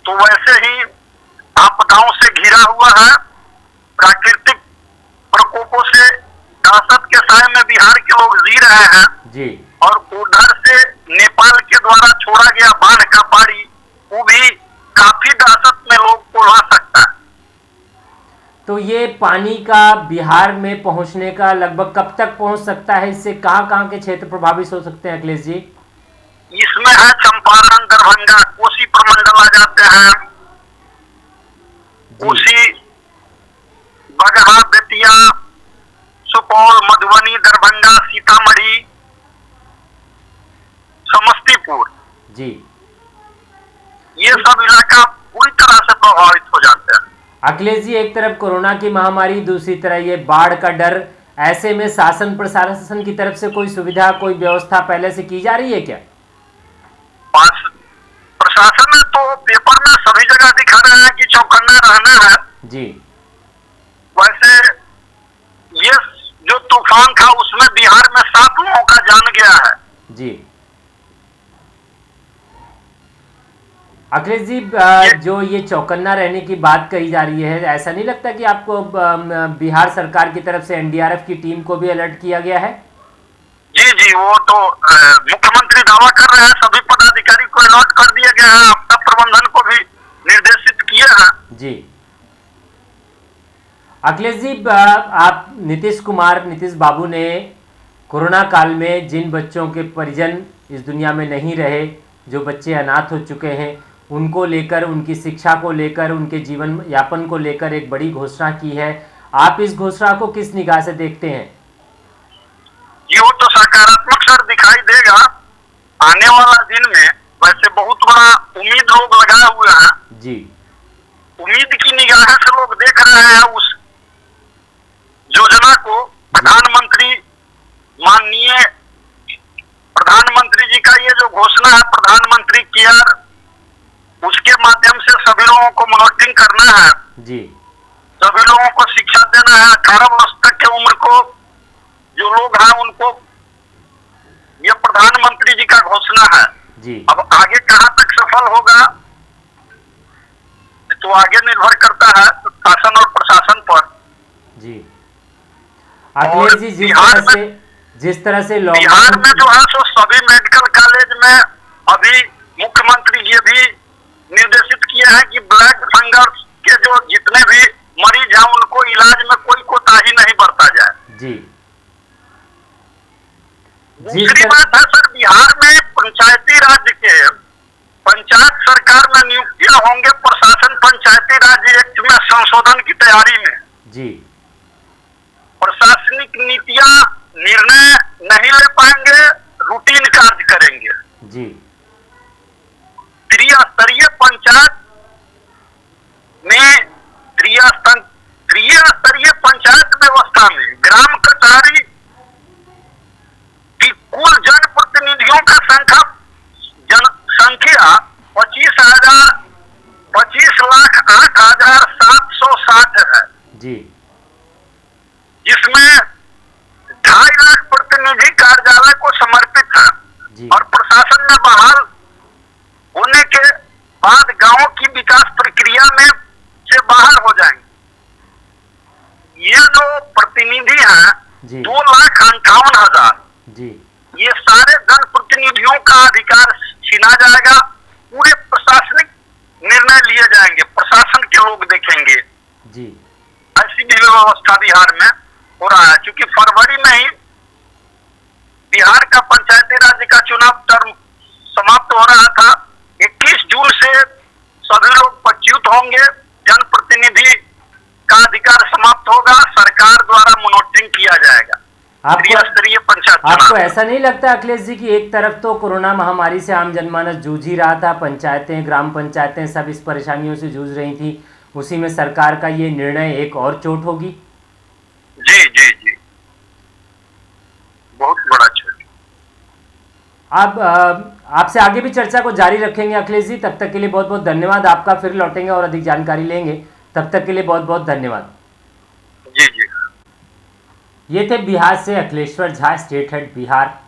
तो वैसे ही आपदाओं से घिरा हुआ है। प्राकृतिक प्रकोपों से दहशत के साए में बिहार के लोग जी रहे हैं जी। और उधर से नेपाल के द्वारा छोड़ा गया बाढ़ का पानी वो भी काफी दहशत में लोग को ला सकता है। तो ये पानी का बिहार में पहुंचने का लगभग कब तक पहुंच सकता है? इससे कहां के क्षेत्र प्रभावित हो सकते हैं अखिलेश जी? इसमें है चंपारण, दरभंगा, कोसी प्रमंडल आ जाते हैं। कोसी, बगहा, बेतिया, सुपौल, मधुबनी, दरभंगा, सीतामढ़ी, समस्तीपुर जी। ये सब इलाका पूरी तरह से प्रभावित हो जाते हैं। अखिलेश जी, एक तरफ कोरोना की महामारी, दूसरी तरफ ये बाढ़ का डर, ऐसे में शासन प्रशासन की तरफ से कोई सुविधा, कोई व्यवस्था पहले से की जा रही है क्या? प्रशासन ने तो पेपर में सभी जगह दिखा रहे हैं कि चौकन्ना रहना है जी। वैसे ये जो तूफान था उसमें बिहार में 7 लोगों का जान गया है जी। अखिलेश जी, जो ये चौकन्ना रहने की बात कही जा रही है, ऐसा नहीं लगता कि आपको बिहार सरकार की तरफ से एनडीआरएफ की टीम को भी अलर्ट किया गया है? जी, वो तो मुख्यमंत्री दावा कर रहे हैं, सभी पदाधिकारी को अलर्ट कर दिया गया है, आपदा प्रबंधन को भी निर्देशित किए हैं जी। अखिलेश जी, आप नीतीश बाबू ने कोरोना काल में जिन बच्चों के परिजन इस दुनिया में नहीं रहे, जो बच्चे अनाथ हो चुके हैं, उनको लेकर, उनकी शिक्षा को लेकर, उनके जीवन यापन को लेकर एक बड़ी घोषणा की है। आप इस घोषणा को किस निगाह से देखते हैं? ये वो तो सकारात्मक सर दिखाई देगा आने वाला दिन में। वैसे बहुत बड़ा उम्मीद लोग लगाए हुए हैं जी। उम्मीद की निगाह से लोग देख रहे हैं उस योजना को। प्रधानमंत्री, माननीय प्रधानमंत्री जी का ये जो घोषणा है प्रधानमंत्री केयर, उसके माध्यम से सभी लोगों को मॉनिटरिंग करना है जी। सभी लोगों को शिक्षा देना है। 18 वर्ष तक की उम्र को जो लोग हैं उनको ये प्रधानमंत्री जी का घोषणा है जी। अब आगे कहां तक सफल होगा तो आगे निर्भर करता है शासन और प्रशासन पर जी। अखिलेश जी, जिस तरह से बिहार में जो है सो सभी मेडिकल कॉलेज में अभी मुख्यमंत्री जी भी निर्देशित किए हैं कि ब्लैक फंगस के जो जितने भी मरीज हैं उनको इलाज में कोई कोताही नहीं बरता जाए जी। दूसरी बात है सर, बिहार में पंचायती राज के पंचायत सरकार में नियुक्तियां होंगे। प्रशासन पंचायती राज एक्ट में संशोधन की तैयारी में जी। प्रशासनिक नीतियां निर्णय नहीं ले पाएंगे, रूटीन कार्य करेंगे जी। त्रिस्तरीय पंचायत में त्रिस्तरीय पंचायत व्यवस्था में ग्राम कचहरी की कुल जनप्रतिनिधियों 8,760 है, जी जिसमें 2.5 लाख प्रतिनिधि कार्यालय को समर्पित है जी और प्रशासन में बहाल होने के बाद गांवों की विकास प्रक्रिया में से बाहर हो जाएंगे। ये जो प्रतिनिधि हैं जी 2,58,000, जी ये सारे जनप्रतिनिधियों का अधिकार छीना जाएगा। पूरे प्रशासनिक निर्णय लिए जाएंगे, प्रशासन के लोग देखेंगे। जी ऐसी भी व्यवस्था बिहार में हो रहा है, क्योंकि फरवरी में ही बिहार का पंचायती राज्य का चुनाव टर्म समाप्त हो रहा था। 21 जून से सभी लोग पदच्युत होंगे, जनप्रतिनिधि का अधिकार समाप्त होगा, सरकार द्वारा मॉनिटरिंग किया जाएगा स्तरीय पंचायत आपको चुनाव। ऐसा नहीं लगता अखिलेश जी कि एक तरफ तो कोरोना महामारी से आम जनमानस जूझ ही रहा था, पंचायतें ग्राम पंचायतें सब इस परेशानियों से जूझ रही थी, उसी में सरकार का ये निर्णय एक और चोट होगी? जी जी जी, बहुत बड़ा चोट। अब आपसे आगे भी चर्चा को जारी रखेंगे अखिलेश जी, तब तक के लिए बहुत बहुत धन्यवाद आपका। फिर लौटेंगे और अधिक जानकारी लेंगे, तब तक के लिए बहुत बहुत धन्यवाद। जी जी, ये थे बिहार से अखिलेश्वर झा, स्टेट हेड बिहार,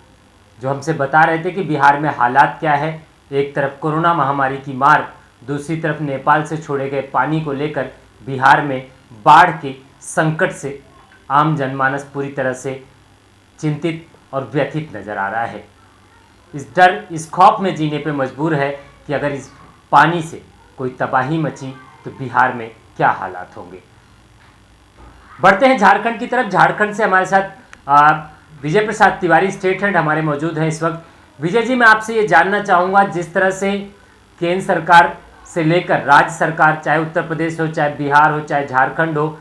जो हमसे बता रहे थे कि बिहार में हालात क्या है। एक तरफ कोरोना महामारी की मार, दूसरी तरफ नेपाल से छोड़े गए पानी को लेकर बिहार में बाढ़ के संकट से आम जनमानस पूरी तरह से चिंतित और व्यथित नजर आ रहा है। इस डर, इस खौफ में जीने पे मजबूर है कि अगर इस पानी से कोई तबाही मची तो बिहार में क्या हालात होंगे। बढ़ते हैं झारखंड की तरफ। झारखंड से हमारे साथ विजय प्रसाद तिवारी, स्टेट हेड, हमारे मौजूद हैं इस वक्त। विजय जी, मैं आपसे ये जानना चाहूँगा, जिस तरह से केंद्र सरकार से लेकर राज्य सरकार, चाहे उत्तर प्रदेश हो, चाहे बिहार हो, चाहे झारखंड हो,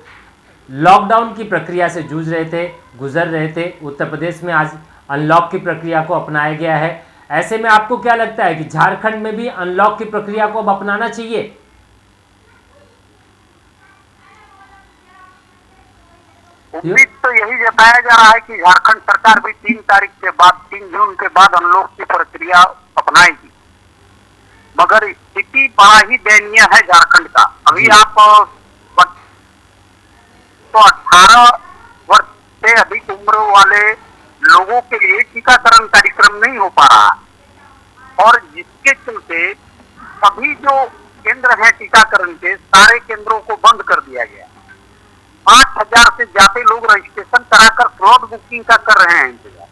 लॉकडाउन की प्रक्रिया से जूझ रहे थे, गुजर रहे थे। उत्तर प्रदेश में आज अनलॉक की प्रक्रिया को अपनाया गया है। ऐसे में आपको क्या लगता है कि झारखंड में भी अनलॉक की प्रक्रिया को अब अपनाना चाहिए? उम्मीद तो यही जताया जा रहा है कि झारखंड सरकार भी 3 तारीख के बाद, 3 जून के बाद अनलॉक की प्रक्रिया अपनाएगी। मगर स्थिति बड़ा ही दयनीय है झारखंड का। अभी आप तो 18 वर्ष से अधिक उम्र वाले लोगों के लिए टीकाकरण कार्यक्रम नहीं हो पा रहा और जिसके चलते सभी जो केंद्र हैं टीकाकरण के, सारे केंद्रों को बंद कर दिया गया। 5,000 से ज्यादा लोग रजिस्ट्रेशन कराकर स्लॉट बुकिंग का कर रहे हैं इंतजार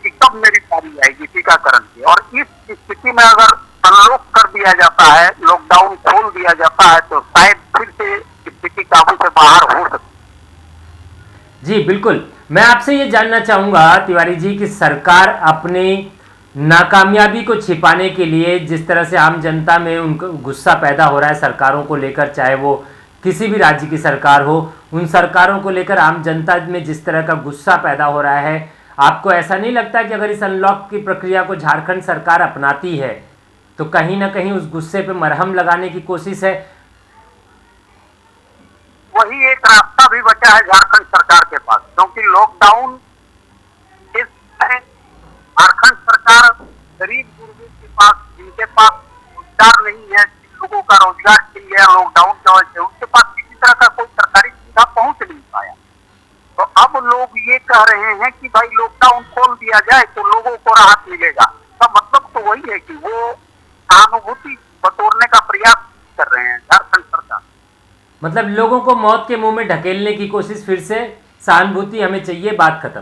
कि कब मेरी बारी आएगी टीकाकरण की। और इस स्थिति में अगर अनलॉक कर दिया जाता है, लॉकडाउन खोल दिया जाता है, तो शायद फिर से स्थिति काबू से बाहर हो सकती है। जी बिल्कुल, मैं आपसे ये जानना चाहूँगा तिवारी जी कि सरकार अपनी नाकामयाबी को छिपाने के लिए, जिस तरह से आम जनता में उनको गुस्सा पैदा हो रहा है सरकारों को लेकर, चाहे वो किसी भी राज्य की सरकार हो, उन सरकारों को लेकर आम जनता में जिस तरह का गुस्सा पैदा हो रहा है, आपको ऐसा नहीं लगता कि अगर इस अनलॉक की प्रक्रिया को झारखंड सरकार अपनाती है तो कहीं ना कहीं उस गुस्से पे मरहम लगाने की कोशिश है? वही एक रास्ता भी बचा है झारखंड सरकार के पास, क्योंकि लॉकडाउन इस झारखंड सरकार गरीब गुरबों के पास, जिनके पास रोजगार नहीं है, जिन लोगों का रोजगार छिन गया लॉकडाउन की वजह से, उनके पास किसी तरह का कोई सरकारी सुविधा पहुंच नहीं पाया। तो अब लोग ये कह रहे हैं कि भाई लॉकडाउन खोल दिया जाए तो लोगों को राहत मिलेगा। तो मतलब तो वही है कि वो सहानुभूति बटोरने का प्रयास कर रहे हैं झारखंड सरकार। मतलब लोगों को मौत के मुंह में ढकेलने की कोशिश, फिर से सहानुभूति हमें चाहिए, बात खत्म।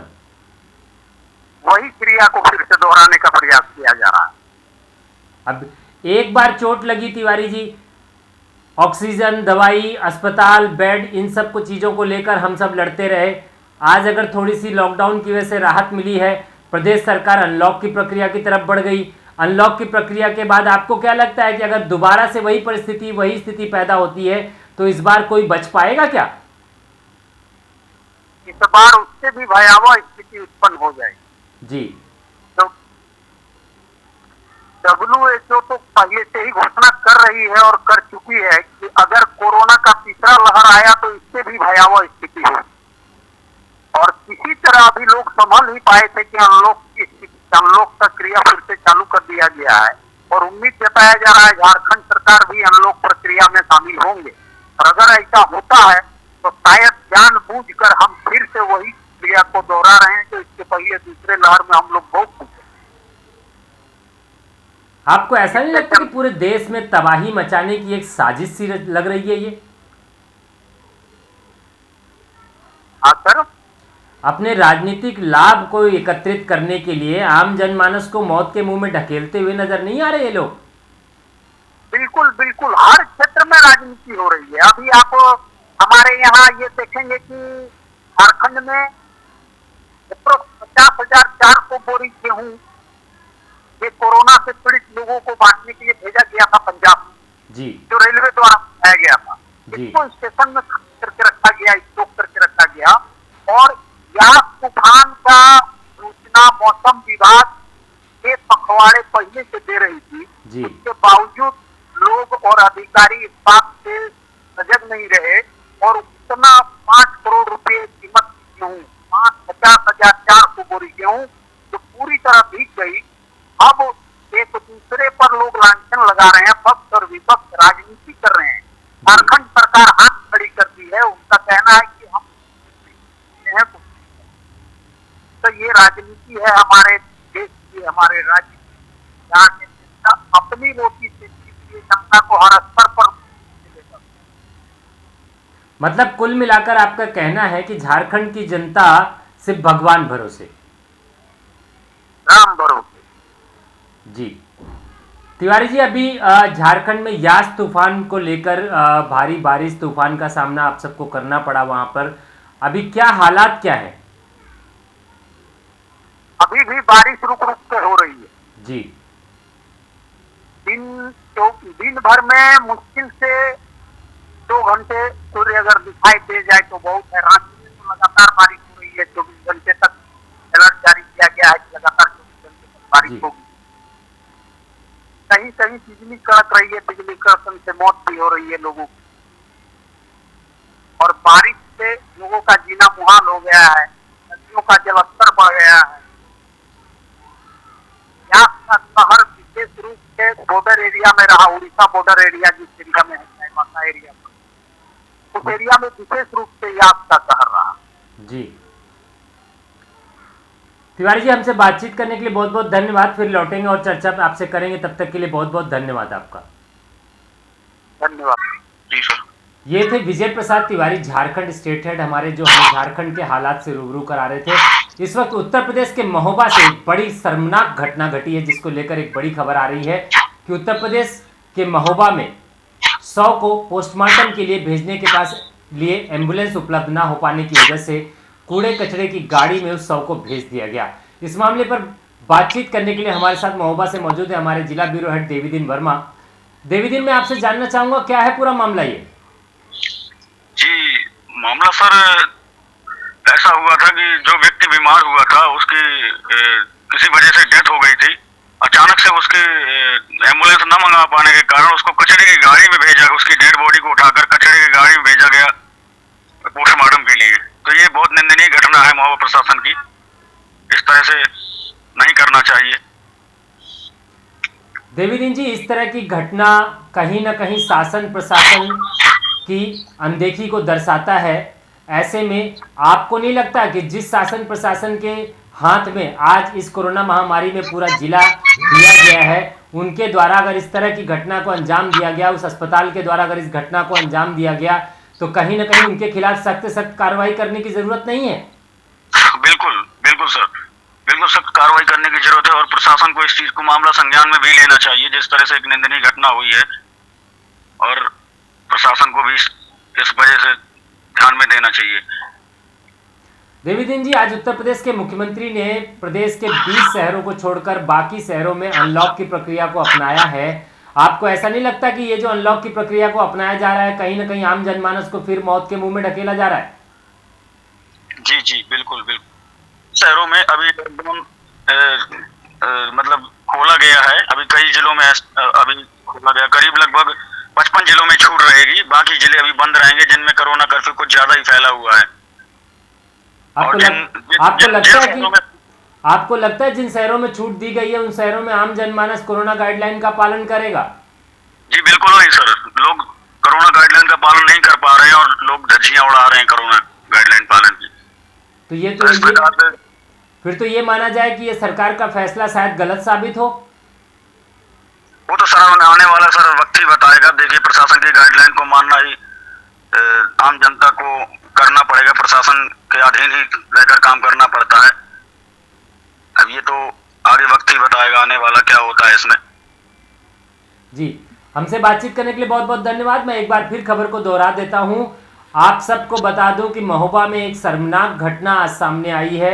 वही क्रिया को फिर से दोहराने का प्रयास किया जा रहा है। अब एक बार चोट लगी तिवारी जी, ऑक्सीजन, दवाई, अस्पताल, बेड, इन सब को चीज़ों को लेकर हम सब लड़ते रहे। आज अगर थोड़ी सी लॉकडाउन की वजह से राहत मिली है, प्रदेश सरकार अनलॉक की प्रक्रिया की तरफ बढ़ गई। अनलॉक की प्रक्रिया के बाद आपको क्या लगता है कि अगर दोबारा से वही परिस्थिति, वही स्थिति पैदा होती है तो इस बार कोई बच पाएगा क्या? इस बार उससे भी भयावह स्थिति उत्पन्न हो जाएगी जी। तो WHO तो पहले से ही घोषणा कर रही है और कर चुकी है कि अगर कोरोना का तीसरा लहर आया तो इससे भी भयावह स्थिति होगी। और किसी तरह अभी लोग संभल ही पाए थे कि अनलॉक का क्रिया फिर से चालू कर दिया गया है और उम्मीद जताया जा रहा है झारखंड सरकार भी अनलॉक प्रक्रिया प्रक्रिया में शामिल होंगे। और अगर ऐसा होता है तो शायद जानबूझकर हम फिर से वही प्रक्रिया को दोहरा रहे हैं जो इसके पहले दूसरे लहर में हम लोग भोग चुके। आपको ऐसा नहीं लगता कि पूरे देश में तबाही मचाने की एक साजिश सी लग रही है ये? हाँ सर, अपने राजनीतिक लाभ को एकत्रित करने के लिए आम जनमानस को मौत के मुंह में ढकेलते हुए नजर नहीं आ रहे ये लोग? बिल्कुल बिल्कुल, हर क्षेत्र में राजनीति हो रही है। अभी आप हमारे यहाँ ये देखेंगे कि झारखंड में 50,400 बोरी गेहूं ये कोरोना से पीड़ित लोगों को बांटने के लिए भेजा गया था पंजाब जी, जो रेलवे द्वारा बनाया गया था। जी। इसको स्टेशन में करके रखा गया, स्टॉक करके रखा गया। और यह तूफान का सूचना मौसम विभाग के पखवाड़े पहले से दे रही थी जी। उसके बावजूद लोग और अधिकारी इस बात से सजग नहीं रहे और उतना 5 करोड़ रुपए कीमत की गेहूं, 50,400 बोरी गेहूं जो पूरी तरह भीग गई। अब एक दूसरे पर लोग लांछन लगा रहे हैं, पक्ष और विपक्ष राजनीति कर रहे हैं। झारखंड सरकार हाथ खड़ी करती है, उनका कहना है कि हम हैं तो ये राजनीति है हमारे देश की, हमारे राज्य की, जहाँ के जनता अपनी रोटी से जनता को हर स्तर पर। मतलब कुल मिलाकर आपका कहना है कि झारखंड की जनता सिर्फ भगवान भरोसे, राम भरोसे। जी। तिवारी जी, अभी झारखंड में यास तूफान को लेकर भारी बारिश तूफान का सामना आप सबको करना पड़ा वहां पर, अभी क्या हालात क्या है? अभी भी बारिश रुक रुक कर हो रही है जी। दिन भर में मुश्किल से 2 घंटे सूर्य अगर दिखाई दे जाए तो बहुत है। रांची में तो लगातार बारिश हो रही है, 24 घंटे तक अलर्ट जारी किया गया है कि लगातार 24 घंटे तक बारिश होगी। कहीं कहीं बिजली कड़क रही है, बिजली कड़कन से मौत भी हो रही है लोगों की। और बारिश से लोगों का जीना मुहाल हो गया है, नदियों का जलस्तर बढ़ गया है। यहाँ का शहर विशेष रूप से बॉर्डर एरिया में रहा, उड़ीसा बॉर्डर एरिया जिस एरिया में है, चाईबासा एरिया में, उस एरिया में विशेष रूप से याद का शहर रहा। जी तिवारी जी, हमसे बातचीत करने के लिए बहुत बहुत धन्यवाद। फिर लौटेंगे और चर्चा आपसे करेंगे, तब तक के लिए बहुत बहुत धन्यवाद आपका। धन्यवाद जी सर। ये थे विजय प्रसाद तिवारी, झारखंड स्टेट हेड हमारे, जो हमें झारखंड के हालात से रूबरू करा रहे थे। इस वक्त उत्तर प्रदेश के महोबा से एक बड़ी शर्मनाक घटना घटी है, जिसको लेकर एक बड़ी खबर आ रही है कि उत्तर प्रदेश के महोबा में 100 को पोस्टमार्टम के लिए भेजने के पास लिए एम्बुलेंस उपलब्ध ना हो पाने की वजह से कूड़े कचरे की गाड़ी में उस 100 को भेज दिया गया। इस मामले पर बातचीत करने के लिए हमारे साथ महोबा से मौजूद है हमारे जिला ब्यूरो हेड देवीदीन वर्मा। देवीदीन, मैं आपसे जानना चाहूंगा क्या है पूरा मामला ये? जी, मामला सर ऐसा हुआ था कि जो व्यक्ति बीमार हुआ था उसकी किसी वजह से डेथ हो गई थी। अचानक से उसके एम्बुलेंस न मंगा पाने के कारण उसको कचरे की गाड़ी में भेजा, उसकी डेड बॉडी को उठाकर कचरे की गाड़ी में भेजा गया पोस्टमार्टम के लिए। तो ये बहुत निंदनीय घटना है महोबा प्रशासन की, इस तरह से नहीं करना चाहिए। देवीदीन जी, इस तरह की घटना कहीं ना कहीं शासन प्रशासन की अनदेखी को दर्शाता है। ऐसे में आपको नहीं लगता कि जिस शासन प्रशासन के हाथ में आज इस कोरोना महामारी में पूरा जिला दिया गया है, उनके द्वारा अगर इस तरह की घटना को अंजाम दिया गया, उस अस्पताल के द्वारा अगर इस घटना को अंजाम दिया गया, तो कहीं ना कहीं उनके खिलाफ सख्त सख्त कार्रवाई करने की जरूरत नहीं है? बिल्कुल बिल्कुल सर, बिल्कुल सख्त कार्रवाई करने की जरूरत है और प्रशासन को इस चीज को मामला संज्ञान में भी लेना चाहिए, जिस तरह से एक निंदनीय घटना हुई है, और प्रशासन को भी इस वजह से ध्यान में देना चाहिए। देवीदीन जी, आज उत्तर प्रदेश के मुख्यमंत्री ने प्रदेश के 20 शहरों को छोड़कर बाकी शहरों में अनलॉक की प्रक्रिया को अपनाया है। आपको ऐसा नहीं लगता कि ये जो अनलॉक की प्रक्रिया को अपनाया जा रहा है, कहीं ना कहीं आम जनमानस को फिर मौत के मुंह में ढकेला जा रहा है? जी जी बिल्कुल बिल्कुल। शहरों में अभी लॉकडाउन मतलब खोला गया है, अभी कई जिलों में अभी खोला गया, करीब लगभग 55 जिलों में छूट रहेगी, बाकी जिले अभी बंद रहेंगे जिनमें कोरोना कर्फ्यू कुछ ज्यादा ही फैला हुआ है। आपको लगता है जिन शहरों में छूट दी गई है उन शहरों में आम जनमानस कोरोना गाइडलाइन का पालन करेगा? जी बिल्कुल नहीं सर, लोग कोरोना गाइडलाइन का पालन नहीं कर पा रहे हैं और लोग धज्जियां उड़ा रहे हैं कोरोना गाइडलाइन पालन की। तो फिर तो ये माना जाए कि ये सरकार का फैसला शायद गलत साबित हो। वो तो सर आने वाला सर वक्त ही बताएगा। देखिए, प्रशासन की गाइडलाइन को मानना ही आम जनता को करना पड़ेगा, प्रशासन के अधीन ही रहकर काम करना पड़ता है। अब ये तो आगे वक्त ही बताएगा आने वाला क्या होता है इसमें। जी, हमसे बातचीत करने के लिए बहुत बहुत धन्यवाद। मैं एक बार फिर खबर को दोहरा देता हूं। आप सबको बता दूं कि महोबा में एक शर्मनाक घटना आज सामने आई है।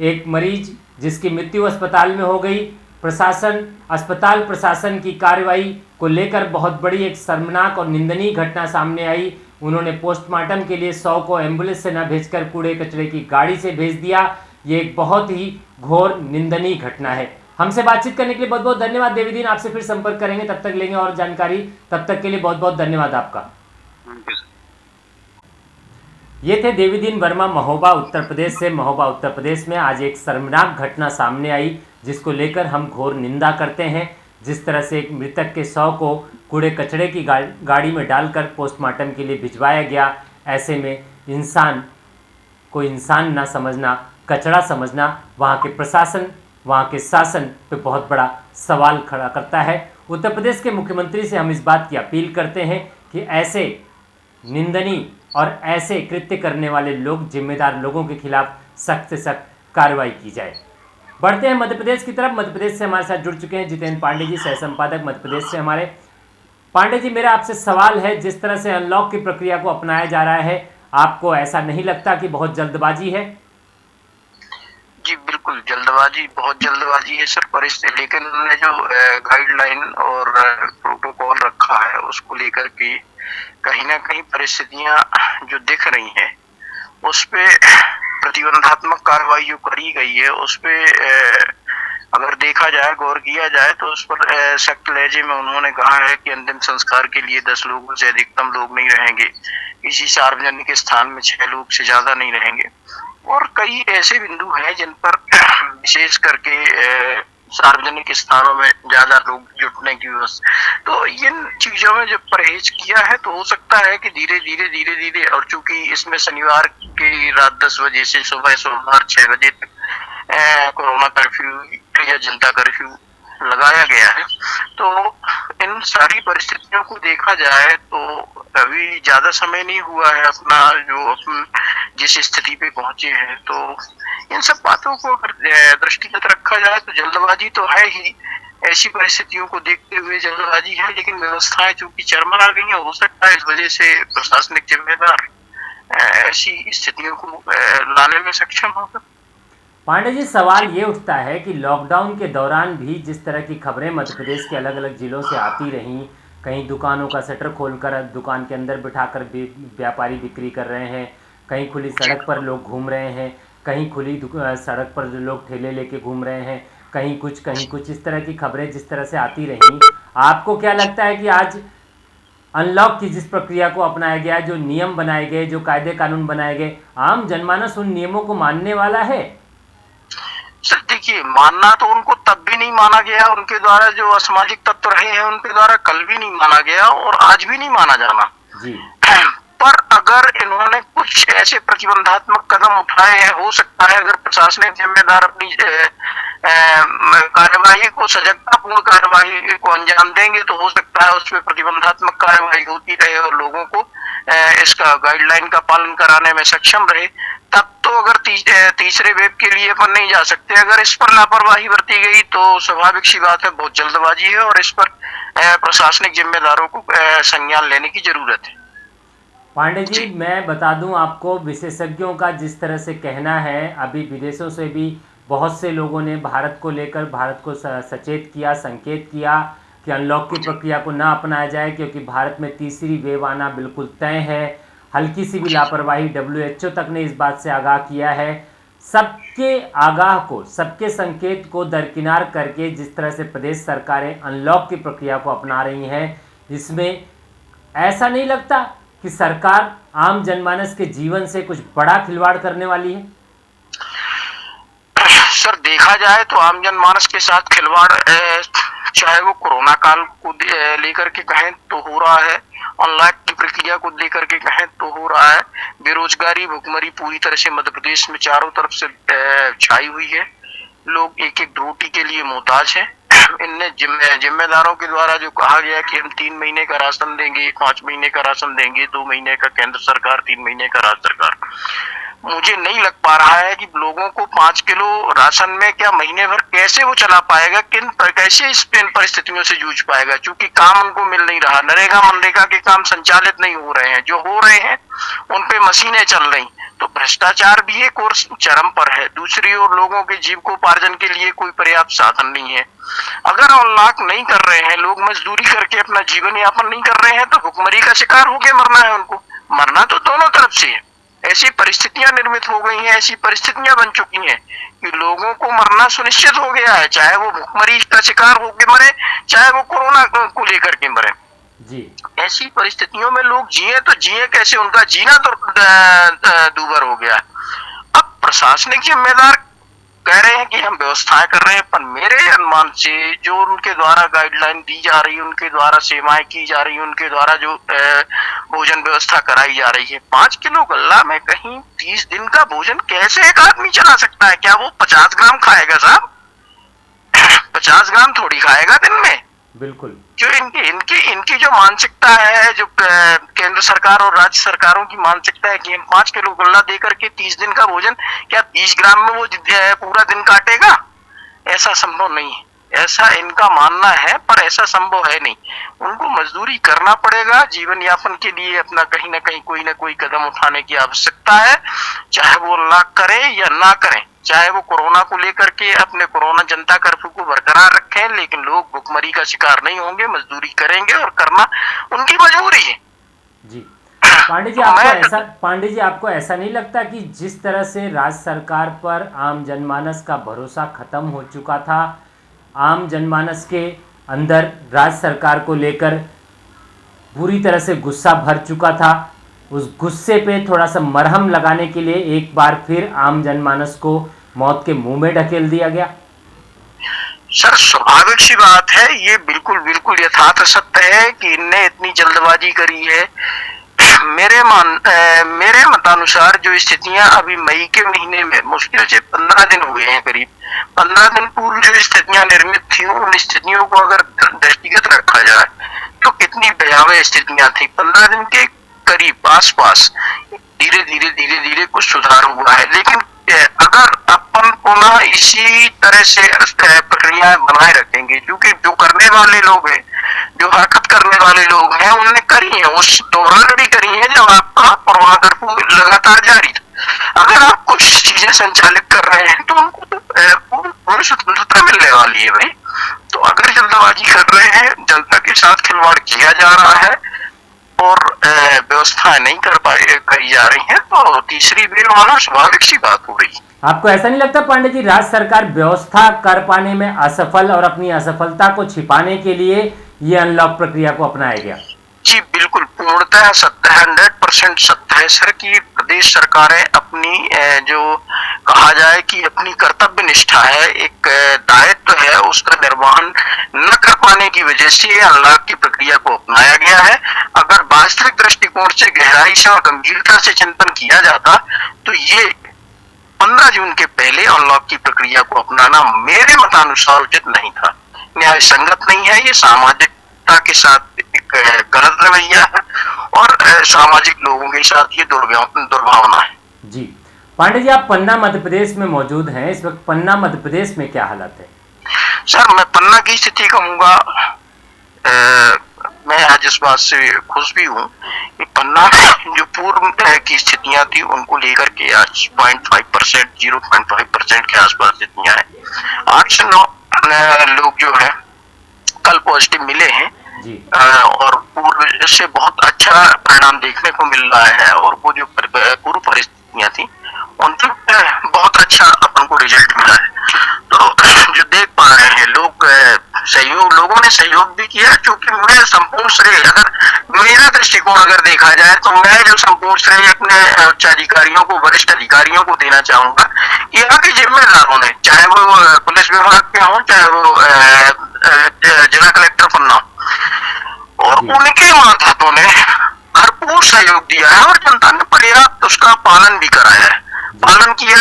एक मरीज जिसकी मृत्यु अस्पताल में हो गई। अस्पताल प्रशासन की कार्रवाई को लेकर बहुत बड़ी एक शर्मनाक और निंदनीय घटना सामने आई। उन्होंने पोस्टमार्टम के लिए 100 को एम्बुलेंस से न भेजकर कूड़े कचरे की गाड़ी से भेज दिया। ये एक बहुत ही घोर निंदनीय घटना है। हमसे बातचीत करने के लिए बहुत बहुत धन्यवाद देवीदीन। आपसे फिर संपर्क करेंगे, तब तक लेंगे और जानकारी। तब तक के लिए बहुत बहुत धन्यवाद आपका। ये थे देवीदीन वर्मा महोबा उत्तर प्रदेश से। महोबा उत्तर प्रदेश में आज एक शर्मनाक घटना सामने आई जिसको लेकर हम घोर निंदा करते हैं। जिस तरह से एक मृतक के शव को कूड़े कचरे की गाड़ी में डालकर पोस्टमार्टम के लिए भिजवाया गया, ऐसे में इंसान को इंसान ना समझना, कचरा समझना वहाँ के प्रशासन, वहाँ के शासन पे बहुत बड़ा सवाल खड़ा करता है। उत्तर प्रदेश के मुख्यमंत्री से हम इस बात की अपील करते हैं कि ऐसे निंदनीय और ऐसे कृत्य करने वाले लोग, जिम्मेदार लोगों के खिलाफ सख्त से सख्त कार्रवाई की जाए। बढ़ते हैं मध्य प्रदेश की तरफ। मध्य प्रदेश से हमारे साथ जुड़ चुके हैं जितेंद्र पांडे जी, सह संपादक मध्य प्रदेश से हमारे। पांडे जी, मेरा आपसे सवाल है, जिस तरह से अनलॉक की प्रक्रिया को अपनाया जा रहा है, आपको ऐसा नहीं लगता कि बहुत जल्दबाजी है? जी बिल्कुल, बहुत जल्दबाजी है सर परिस्थिति। लेकिन उन्होंने जो गाइडलाइन और प्रोटोकॉल रखा है उसको लेकर के कहीं ना कहीं परिस्थितियां जो दिख रही हैं उस पे प्रतिबंधात्मक कार्रवाई जो करी गई है उस पे अगर देखा जाए, गौर किया जाए तो उस पर सख्त लहजे में उन्होंने कहा है कि अंतिम संस्कार के लिए 10 लोगों से अधिकतम लोग नहीं रहेंगे, किसी सार्वजनिक स्थान में 6 लोग से ज्यादा नहीं रहेंगे, और कई ऐसे बिंदु हैं जिन पर विशेष करके सार्वजनिक स्थानों में ज्यादा लोग जुटने की व्यवस्था। तो इन चीजों में जब परहेज किया है तो हो सकता है कि धीरे धीरे और चूंकि इसमें शनिवार की रात 10 बजे से सुबह सोमवार 6 बजे तक कोरोना कर्फ्यू या जनता कर्फ्यू लगाया गया है, तो इन सारी परिस्थितियों को देखा जाए तो अभी ज्यादा समय नहीं हुआ है अपन जिस स्थिति पे पहुंचे हैं। तो इन सब बातों को अगर दृष्टिगत रखा जाए तो जल्दबाजी तो है ही, ऐसी परिस्थितियों को देखते हुए जल्दबाजी है, लेकिन व्यवस्थाएं चूंकि चरमरा गई है, हो सकता है इस वजह से प्रशासनिक जिम्मेदार ऐसी स्थितियों को लाने में सक्षम होगा। पांडे जी, सवाल ये उठता है कि लॉकडाउन के दौरान भी जिस तरह की खबरें मध्य प्रदेश के अलग अलग जिलों से आती रहीं, कहीं दुकानों का शटर खोलकर दुकान के अंदर बिठाकर व्यापारी बिक्री कर रहे हैं, कहीं खुली सड़क पर लोग घूम रहे हैं, कहीं खुली सड़क पर जो लोग ठेले लेके घूम रहे हैं, कहीं कुछ इस तरह की खबरें जिस तरह से आती रहीं, आपको क्या लगता है कि आज अनलॉक की जिस प्रक्रिया को अपनाया गया, जो नियम बनाए गए, जो कायदे कानून बनाए गए, आम जनमानस उन नियमों को मानने वाला है? सर देखिए, मानना तो उनको तब भी नहीं माना गया, उनके द्वारा जो असामाजिक तत्व रहे हैं उनके द्वारा कल भी नहीं माना गया और आज भी नहीं माना जाना जी। पर अगर इन्होंने कुछ ऐसे प्रतिबंधात्मक कदम उठाए हैं, हो सकता है अगर प्रशासनिक जिम्मेदार अपनी कार्यवाही को, सजगतापूर्ण कार्यवाही को अंजाम देंगे तो हो सकता है उस पर प्रतिबंधात्मक कार्यवाही होती रहे और लोगों को इसका गाइडलाइन का पालन कराने में सक्षम रहे। तब तो अगर तीसरे वेव के लिए अपन नहीं जा सकते। अगर इस पर लापरवाही बरती गई तो स्वाभाविक सी बात है बहुत जल्दबाजी है और इस पर प्रशासनिक जिम्मेदारों को संज्ञान लेने की जरूरत है। पांडे जी, मैं बता दूं आपको, विशेषज्ञों का जिस तरह से कहना है, अभी विदेशों से भी बहुत से लोगों ने भारत को लेकर भारत को सचेत किया, संकेत किया कि अनलॉक की प्रक्रिया को ना अपनाया जाए क्योंकि भारत में तीसरी वेव आना बिल्कुल तय है। हल्की सी भी लापरवाही, WHO तक ने इस बात से आगाह किया है। सबके आगाह को, सबके संकेत को दरकिनार करके जिस तरह से प्रदेश सरकारें अनलॉक की प्रक्रिया को अपना रही हैं, इसमें ऐसा नहीं लगता कि सरकार आम जनमानस के जीवन से कुछ बड़ा खिलवाड़ करने वाली है? सर देखा जाए तो आम जनमानस के साथ खिलवाड़ चाहे वो कोरोना काल को लेकर के कहें तो हो रहा है, अनलॉक की प्रक्रिया को लेकर के कहें तो हो रहा है, बेरोजगारी भुखमरी पूरी तरह से मध्य प्रदेश में चारों तरफ से छाई हुई है, लोग एक एक रोटी के लिए मोहताज हैं। इनने जिम्मेदारों के द्वारा जो कहा गया कि हम 3 महीने का राशन देंगे, 5 महीने का राशन देंगे, 2 महीने का केंद्र सरकार, 3 महीने का राज्य सरकार, मुझे नहीं लग पा रहा है कि लोगों को 5 किलो राशन में क्या महीने भर कैसे वो चला पाएगा, कैसे इस परिस्थितियों से जूझ पाएगा, क्योंकि काम उनको मिल नहीं रहा, नरेगा मनरेगा के काम संचालित नहीं हो रहे हैं, जो हो रहे हैं उन पे मशीनें चल रही, तो भ्रष्टाचार भी एक और चरम पर है। दूसरी ओर लोगों के जीविकोपार्जन के लिए कोई पर्याप्त साधन नहीं है। अगर अनलॉक नहीं कर रहे हैं, लोग मजदूरी करके अपना जीवन यापन नहीं कर रहे हैं, तो भुखमरी का शिकार होके मरना है उनको। मरना तो दोनों तरफ से है। ऐसी परिस्थितियां निर्मित हो गई हैं, ऐसी परिस्थितियां बन चुकी हैं कि लोगों को मरना सुनिश्चित हो गया है, चाहे वो भुखमरी का शिकार होके मरे, चाहे वो कोरोना को लेकर के मरे जी। ऐसी परिस्थितियों में लोग जिए तो जिए कैसे, उनका जीना तो दूभर हो गया। अब प्रशासनिक जिम्मेदार कह रहे हैं कि हम व्यवस्थाएं कर रहे हैं, पर मेरे अनुमान से जो उनके द्वारा गाइडलाइन दी जा रही है, उनके द्वारा सेवाएं की जा रही है, उनके द्वारा जो भोजन व्यवस्था कराई जा रही है, 5 किलो गल्ला में कहीं 30 दिन का भोजन कैसे एक आदमी चला सकता है? क्या वो 50 ग्राम खाएगा साहब? 50 ग्राम थोड़ी खाएगा दिन में। बिल्कुल। जो इनकी जो मानसिकता है, जो केंद्र सरकार और राज्य सरकारों की मानसिकता है कि हम 5 किलो गल्ला देकर के 30 दिन का भोजन, क्या 30 ग्राम में वो पूरा दिन काटेगा? ऐसा संभव नहीं है, ऐसा इनका मानना है, पर ऐसा संभव है नहीं। उनको मजदूरी करना पड़ेगा, जीवन यापन के लिए अपना कहीं ना कोई कदम उठाने की आवश्यकता है, चाहे वो अनलॉक करें या ना करें, चाहे वो कोरोना को लेकर के अपने कोरोना जनता कर्फ्यू को बरकरार रखें, लेकिन लोग भुखमरी का शिकार नहीं होंगे, मजदूरी करेंगे और करना उनकी मजबूरी है। जी पांडे जी, आपको ऐसा नहीं लगता कि जिस तरह से राज्य सरकार पर आम जनमानस का भरोसा खत्म हो चुका था, आम जनमानस के अंदर राज्य सरकार को लेकर बुरी तरह से गुस्सा भर चुका था, उस गुस्से पे थोड़ा सा मरहम लगाने के लिए एक बार फिर आम जनमानस को मौत के मुंह में ढकेल दिया गया? सर, स्वाभाविक सी बात है, ये बिल्कुल यथार्थ सत्य है कि इनने इतनी जल्दबाजी करी है। मेरे मतानुसार जो स्थितियां अभी मई के महीने में मुश्किल से 15 दिन हुए हैं, करीब 15 दिन पूर्व जो स्थितियां निर्मित थी, उन स्थितियों को अगर दृष्टिगत रखा जाए तो कितनी भयावह स्थितियां थी। 15 दिन के करीब आसपास धीरे कुछ सुधार हुआ है, लेकिन अगर अपन पुनः इसी तरह से प्रक्रियाएं बनाए रखेंगे, क्योंकि जो करने वाले लोग हैं, जो हरकत करने वाले लोग हैं, उन्होंने करी है, उस दौरान भी करी है जब आपका कोरोना कर्फ्यू लगातार जारी था। अगर आप कुछ चीजें संचालित कर रहे हैं तो उनको तो पूरी स्वतंत्रता मिलने वाली है भाई। तो अगर जल्दबाजी कर रहे हैं, जनता के साथ खिलवाड़ किया जा रहा है और व्यवस्थाएं नहीं करी जा रही हैं, तो तीसरी वेव आना स्वाभाविक सी बात हो रही है। आपको ऐसा नहीं लगता पांडे जी, राज्य सरकार व्यवस्था कर पाने में असफल और अपनी असफलता को छिपाने के लिए ये अनलॉक प्रक्रिया को अपनाया गया? जी बिल्कुल, पूर्णतः सत्य है, 100% सत्य है सर, कि प्रदेश सरकारें अपनी जो कहा जाए कि अपनी कर्तव्य निष्ठा है, एक दायित्व है, उसका निर्वहन न कर पाने की वजह से अनलॉक की प्रक्रिया को अपनाया गया है। अगर वास्तविक दृष्टिकोण से गहराई से और गंभीरता से चिंतन किया जाता तो ये 15 जून के पहले अनलॉक की प्रक्रिया को अपनाना मेरे मतानुसार उचित नहीं था, न्याय संगत नहीं है। ये सामाजिकता के साथ एक गलत रवैया है और सामाजिक लोगों के साथ ये दुर्भावना है। जी पांडे जी, आप पन्ना मध्य प्रदेश में मौजूद हैं, इस वक्त पन्ना मध्य प्रदेश में क्या हालत है? सर, मैं पन्ना की स्थिति कहूँगा, मैं आज इस बात से खुश भी हूँ कि पन्ना जो पूर्व की स्थितियां थी उनको लेकर के आज 0.5% के आसपास स्थितियां हैं। 8 से 9 लोग जो है कल पॉजिटिव मिले हैं और पूर्व से बहुत अच्छा परिणाम देखने को मिल रहा है, और वो जो पूर्व परिस्थितियां थी उनसे बहुत अच्छा अपन को रिजल्ट मिला है। तो जो देख पा रहे हैं लोगों ने सहयोग भी किया, क्योंकि मैं संपूर्ण श्रेय, अगर मेरा दृष्टिकोण अगर देखा जाए तो मैं जो संपूर्ण श्रेय अपने उच्चाधिकारियों को, वरिष्ठ अधिकारियों को देना चाहूंगा। यहाँ के जिम्मेदारों ने, चाहे वो पुलिस विभाग के हों, चाहे वो जिला कलेक्टर पन्ना, और उनके मातहतों ने भरपूर सहयोग दिया है और जनता ने पर्याप्त उसका पालन भी कराया है। पालन किया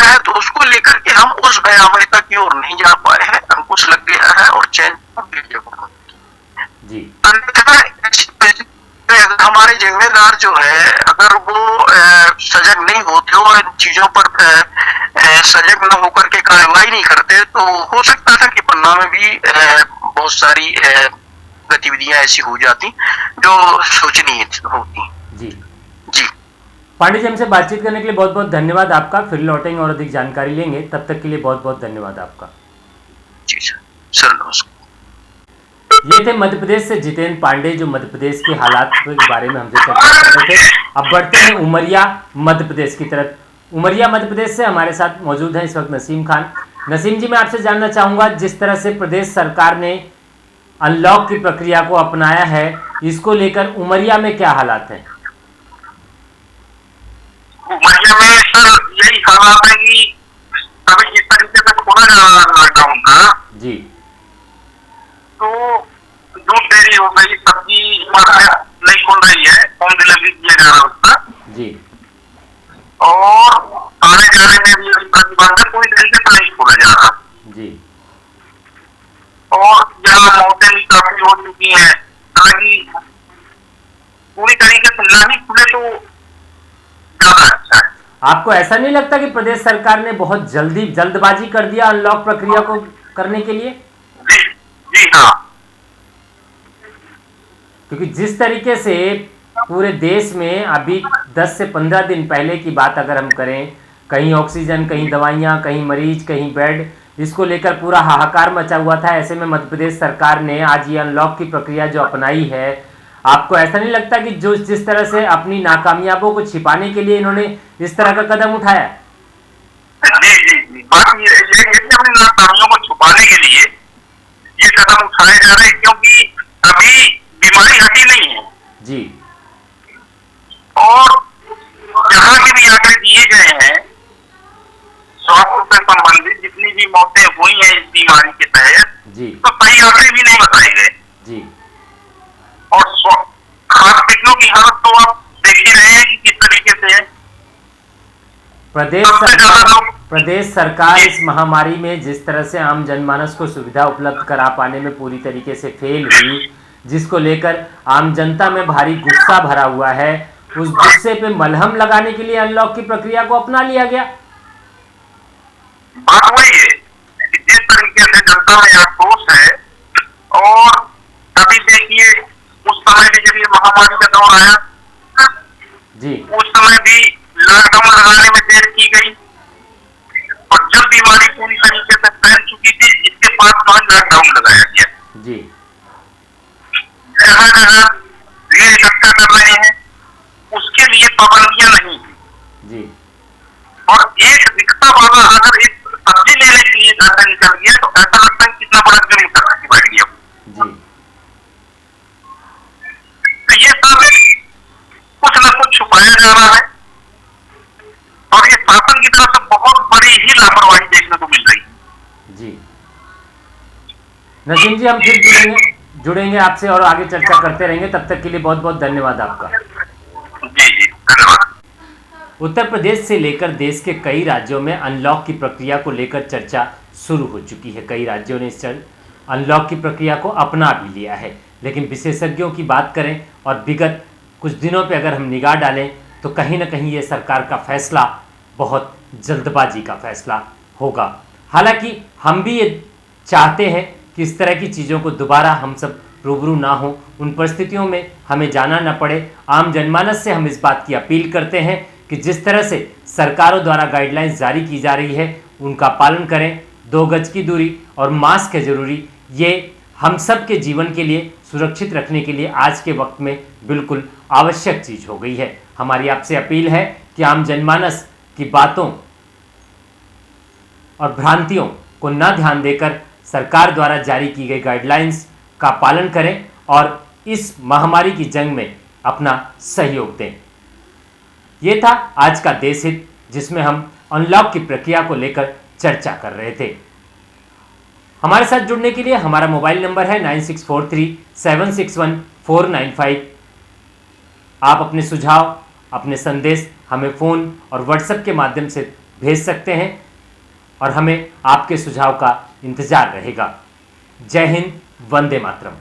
है तो उसको लेकर के हम उस भयावहता की ओर नहीं जा पाए हैं, अंकुश लग गया है और चैन जी। अगर हमारे जिम्मेदार जो है अगर वो सजग नहीं होते और इन चीजों पर सजग न होकर के कार्रवाई नहीं करते तो हो सकता था कि पन्ना में भी बहुत सारी गतिविधियां ऐसी हो जाती जो सोचनीय होती। जी जी पांडे जी, हमसे बातचीत करने के लिए बहुत बहुत धन्यवाद आपका। फिर लौटेंगे और अधिक जानकारी लेंगे, तब तक के लिए बहुत बहुत धन्यवाद आपका। जी सर नमस्कार। ये थे मध्य प्रदेश से जितेंद्र पांडे, जो मध्य प्रदेश के हालात के बारे में हमसे चर्चा कर रहे थे। अब बढ़ते हैं उमरिया मध्य प्रदेश की तरफ। उमरिया मध्य प्रदेश से हमारे साथ मौजूद हैं इस वक्त नसीम खान। नसीम जी, मैं आपसे जानना चाहूँगा, जिस तरह से प्रदेश सरकार ने अनलॉक की प्रक्रिया को अपनाया है, इसको लेकर उमरिया में क्या हालात हैं? उमरिया में सर यही हालात है कि अभी जिस तरीके से खोला जा रहा है लॉकडाउन का, जी, तो दूध डेयरी हो गई, सब्जी मार्केट नहीं खुल रही है, होम डिलीवरी किया जा रहा है उसका, जी, और आने जाने में भी प्रतिबंधक पूरी तरीके से नहीं खोला जा रहा। जी, और जहाँ मौतें भी काफी हो चुकी हैं, हालांकि पूरी तरीके से नहीं खुले तो ज्यादा अच्छा है। आपको ऐसा नहीं लगता कि प्रदेश सरकार ने बहुत जल्दबाजी कर दिया अनलॉक प्रक्रिया को करने के लिए? जी हाँ, क्योंकि जिस तरीके से पूरे देश में अभी 10 से 15 दिन पहले की बात अगर हम करें, कहीं ऑक्सीजन, कहीं दवाइयाँ, कहीं मरीज, कहीं बेड, इसको लेकर पूरा हाहाकार मचा हुआ था। ऐसे में मध्य प्रदेश सरकार ने आज ये अनलॉक की प्रक्रिया जो अपनाई है, आपको ऐसा नहीं लगता कि जो जिस तरह से अपनी नाकामयाबों को छिपाने के लिए इन्होंने इस तरह का कदम उठाया? जी बात ये अपनी नाकामियों को छुपाने के लिए ये कदम उठाए जा रहे हैं, क्योंकि अभी बीमारी हटी नहीं है। जी, और जहाँ के भी आंकड़े दिए गए हैं स्वास्थ्य से संबंधित जितनी भी मौतें हुई हैं इस बीमारी के तहत, जी, तो सही आंकड़े भी नहीं बताए गए। जी, और हॉस्पिटलों की हालत तो आप देख ही रहे हैं कि किस तरीके से है। प्रदेश सरकार इस महामारी में जिस तरह से आम जनमानस को सुविधा उपलब्ध करा पाने में पूरी तरीके से फेल हुई, जिसको लेकर आम जनता में भारी गुस्सा भरा हुआ है, उस गुस्से पे मलहम लगाने के लिए अनलॉक की प्रक्रिया को अपना लिया गया। बात वही है कि जिस तरीके से जनता में आक्रोश है, और अभी देखिए उस समय भी जब ये महामारी का दौर आया जी, उस समय भी लॉकडाउन लगाने में देर की गई, और जब बीमारी पूरी तरीके से फैल चुकी थी इसके बाद लॉकडाउन लगाया गया। जी, जगह जगह भीड़ इकट्ठा कर रहे हैं, उसके लिए पाबंदियां नहीं थी। जी, और एक रिक्शा वाला अगर एक सब्जी लेने के लिए घर से निकल गया तो ऐसा लगता है कितना बड़ा जुर्म कर रखी बैठ गया। जी, तो ये सब कुछ न कुछ छुपाया जा रहा है, और ये शासन की तरफ से बहुत बड़ी ही लापरवाही देखने को मिल रही है। जी। नसीम जी, हम फिर जुड़ेंगे आपसे और आगे चर्चा करते रहेंगे। तब तक के लिए बहुत बहुत धन्यवाद आपका। जी धन्यवाद। उत्तर प्रदेश से लेकर देश के कई राज्यों में अनलॉक की प्रक्रिया को लेकर चर्चा शुरू हो चुकी है। कई राज्यों ने इस अनलॉक की प्रक्रिया को अपना भी लिया है, लेकिन विशेषज्ञों की बात करें और विगत कुछ दिनों पे अगर हम निगाह डालें तो कहीं ना कहीं ये सरकार का फैसला बहुत जल्दबाजी का फैसला होगा। हालांकि हम भी ये चाहते हैं कि इस तरह की चीज़ों को दोबारा हम सब रूबरू ना हो, उन परिस्थितियों में हमें जाना न पड़े। आम जनमानस से हम इस बात की अपील करते हैं कि जिस तरह से सरकारों द्वारा गाइडलाइंस जारी की जा रही है उनका पालन करें। 2 गज की दूरी और मास्क है ज़रूरी, ये हम सब के जीवन के लिए सुरक्षित रखने के लिए आज के वक्त में बिल्कुल आवश्यक चीज़ हो गई है। हमारी आपसे अपील है कि आम जनमानस की बातों और भ्रांतियों को न ध्यान देकर सरकार द्वारा जारी की गई गाइडलाइंस का पालन करें और इस महामारी की जंग में अपना सहयोग दें। ये था आज का देश हित, जिसमें हम अनलॉक की प्रक्रिया को लेकर चर्चा कर रहे थे। हमारे साथ जुड़ने के लिए हमारा मोबाइल नंबर है 9643-761-495। आप अपने सुझाव, अपने संदेश हमें फ़ोन और व्हाट्सएप के माध्यम से भेज सकते हैं और हमें आपके सुझाव का इंतज़ार रहेगा। जय हिंद, वंदे मातरम।